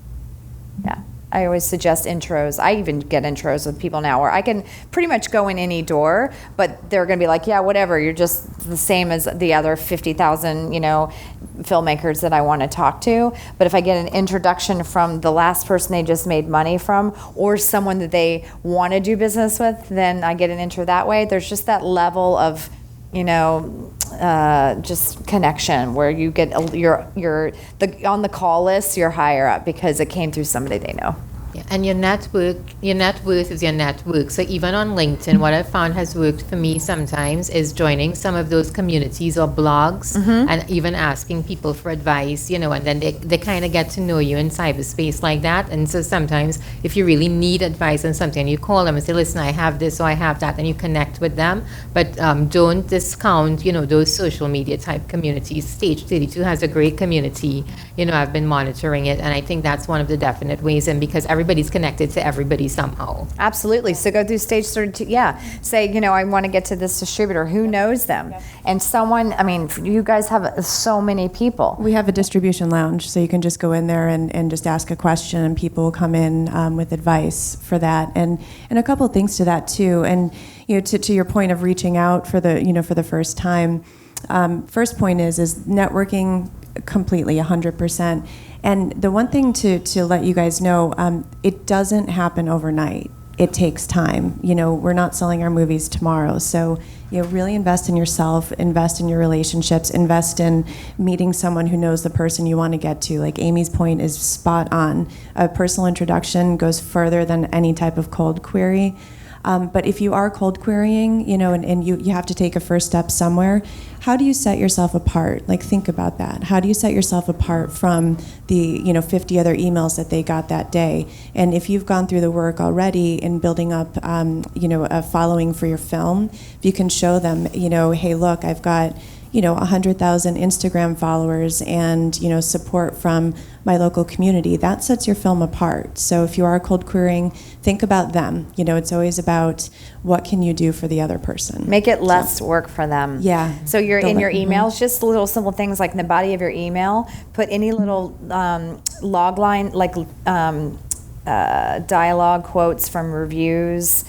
Yeah. I always suggest intros. I even get intros with people now where I can pretty much go in any door, but they're going to be like, yeah, whatever. You're just the same as the other 50,000, filmmakers that I want to talk to. But if I get an introduction from the last person they just made money from, or someone that they want to do business with, then I get an intro that way. There's just that level of, just connection where you get on the call list, you're higher up because it came through somebody they know. Yeah, and your net worth is your network. So even on LinkedIn, what I've found has worked for me sometimes is joining some of those communities or blogs, and even asking people for advice, and then they kind of get to know you in cyberspace like that. And so sometimes if you really need advice on something, you call them and say, listen, I have this or I have that, and you connect with them. But don't discount, those social media type communities. Stage 32 has a great community. I've been monitoring it, and I think that's one of the definite ways in, because everybody's connected to everybody somehow. Absolutely. So go through stage 32. Yeah. Say, I want to get to this distributor. Who knows them? And someone, you guys have so many people. We have a distribution lounge, so you can just go in there and just ask a question, and people will come in with advice for that. And a couple of things to that too. And to your point of reaching out for the first time. First point is networking completely, 100%. And the one thing to let you guys know, it doesn't happen overnight. It takes time. We're not selling our movies tomorrow. So, really invest in yourself, invest in your relationships, invest in meeting someone who knows the person you want to get to. Like Aimee's point is spot on. A personal introduction goes further than any type of cold query. But if you are cold querying, and you have to take a first step somewhere, how do you set yourself apart? Like, think about that. How do you set yourself apart from the 50 other emails that they got that day? And if you've gone through the work already in building up, a following for your film, if you can show them, hey, look, I've got 100,000 Instagram followers and, support from my local community, that sets your film apart. So if you are cold querying, think about them. It's always about what can you do for the other person. Make it less work for them. Yeah. So you're in your emails, just little simple things like in the body of your email, put any little log line, like dialogue quotes from reviews,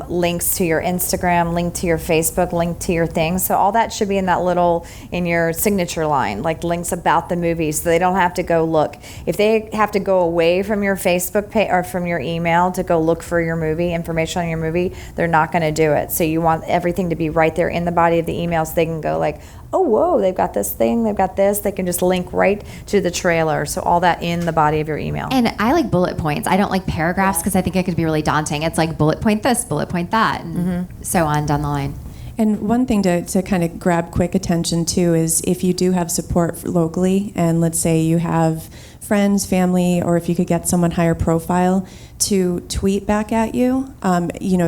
links to your Instagram, link to your Facebook, link to your things. So all that should be in your signature line, like links about the movie, so they don't have to go look. If they have to go away from your Facebook page or from your email to go look for your movie, information on your movie, they're not going to do it. So you want everything to be right there in the body of the email, so they can go like, oh, whoa, they've got this thing, they've got this. They can just link right to the trailer. So all that in the body of your email. And I like bullet points. I don't like paragraphs because I think it could be really daunting. It's like bullet point this, bullet point that, and so on down the line. And one thing to kind of grab quick attention to is if you do have support locally, and let's say you have friends, family, or if you could get someone higher profile to tweet back at you,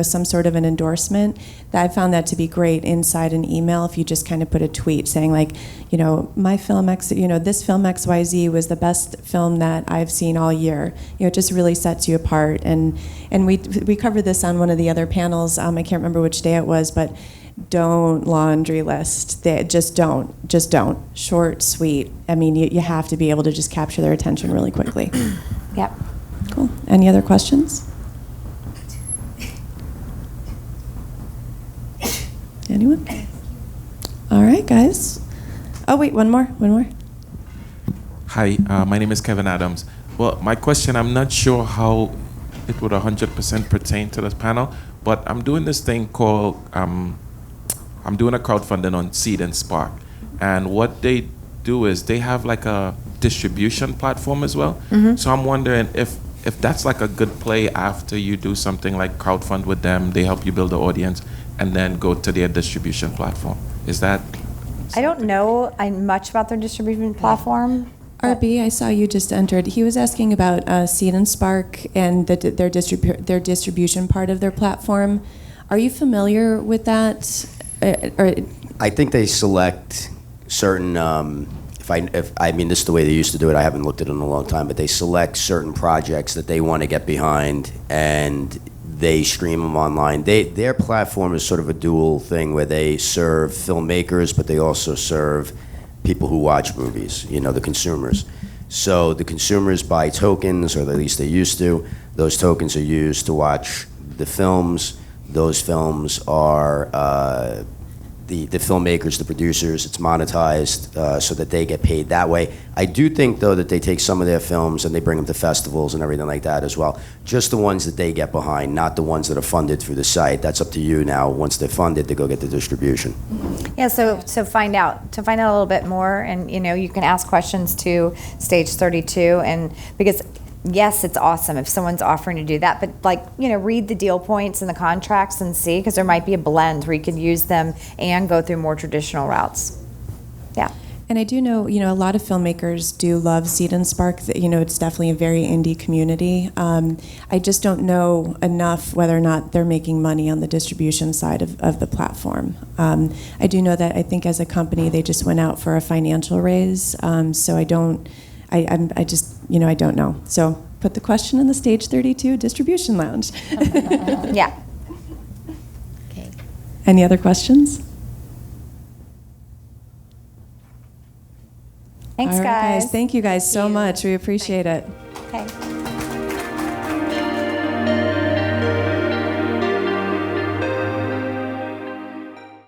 some sort of an endorsement, I found that to be great inside an email. If you just kind of put a tweet saying like, my film X, this film XYZ was the best film that I've seen all year. It just really sets you apart. And we covered this on one of the other panels. I can't remember which day it was, but don't laundry list. Just don't. Short, sweet. I mean, you have to be able to just capture their attention really quickly. Yep. Cool. Any other questions? Anyone? All right, guys. Oh, wait, one more. Hi, my name is Kevin Adams. Well, my question, I'm not sure how it would 100% pertain to this panel, but I'm doing this thing called, I'm doing a crowdfunding on Seed and Spark. And what they do is they have like a distribution platform as well. So I'm wondering if that's like a good play after you do something like crowdfund with them, they help you build the audience, and then go to their distribution platform. Is that? I don't know much about their distribution platform. RB, I saw you just entered. He was asking about Seed and Spark and their distribution part of their platform. Are you familiar with that? I think they select certain. If I mean, this is the way they used to do it. I haven't looked at it in a long time, but they select certain projects that they want to get behind, and they stream them online. Their platform is sort of a dual thing where they serve filmmakers, but they also serve people who watch movies, the consumers. So the consumers buy tokens, or at least they used to. Those tokens are used to watch the films. Those films are the filmmakers, the producers. It's monetized so that they get paid that way. I do think, though, that they take some of their films and they bring them to festivals and everything like that as well. Just the ones that they get behind, not the ones that are funded through the site. That's up to you now. Once they're funded, to go get the distribution. Yeah, so find out a little bit more, and you can ask questions to Stage 32, and because yes, it's awesome if someone's offering to do that, but read the deal points and the contracts and see, because there might be a blend where you could use them and go through more traditional routes. Yeah. And I do know, a lot of filmmakers do love Seed and Spark. It's definitely a very indie community. I just don't know enough whether or not they're making money on the distribution side of the platform. I do know that I think as a company they just went out for a financial raise. So I don't know. So put the question in the Stage 32 distribution lounge. Yeah. Okay. Any other questions? Thanks, All right, guys. Thank you guys so much. We appreciate it. Okay.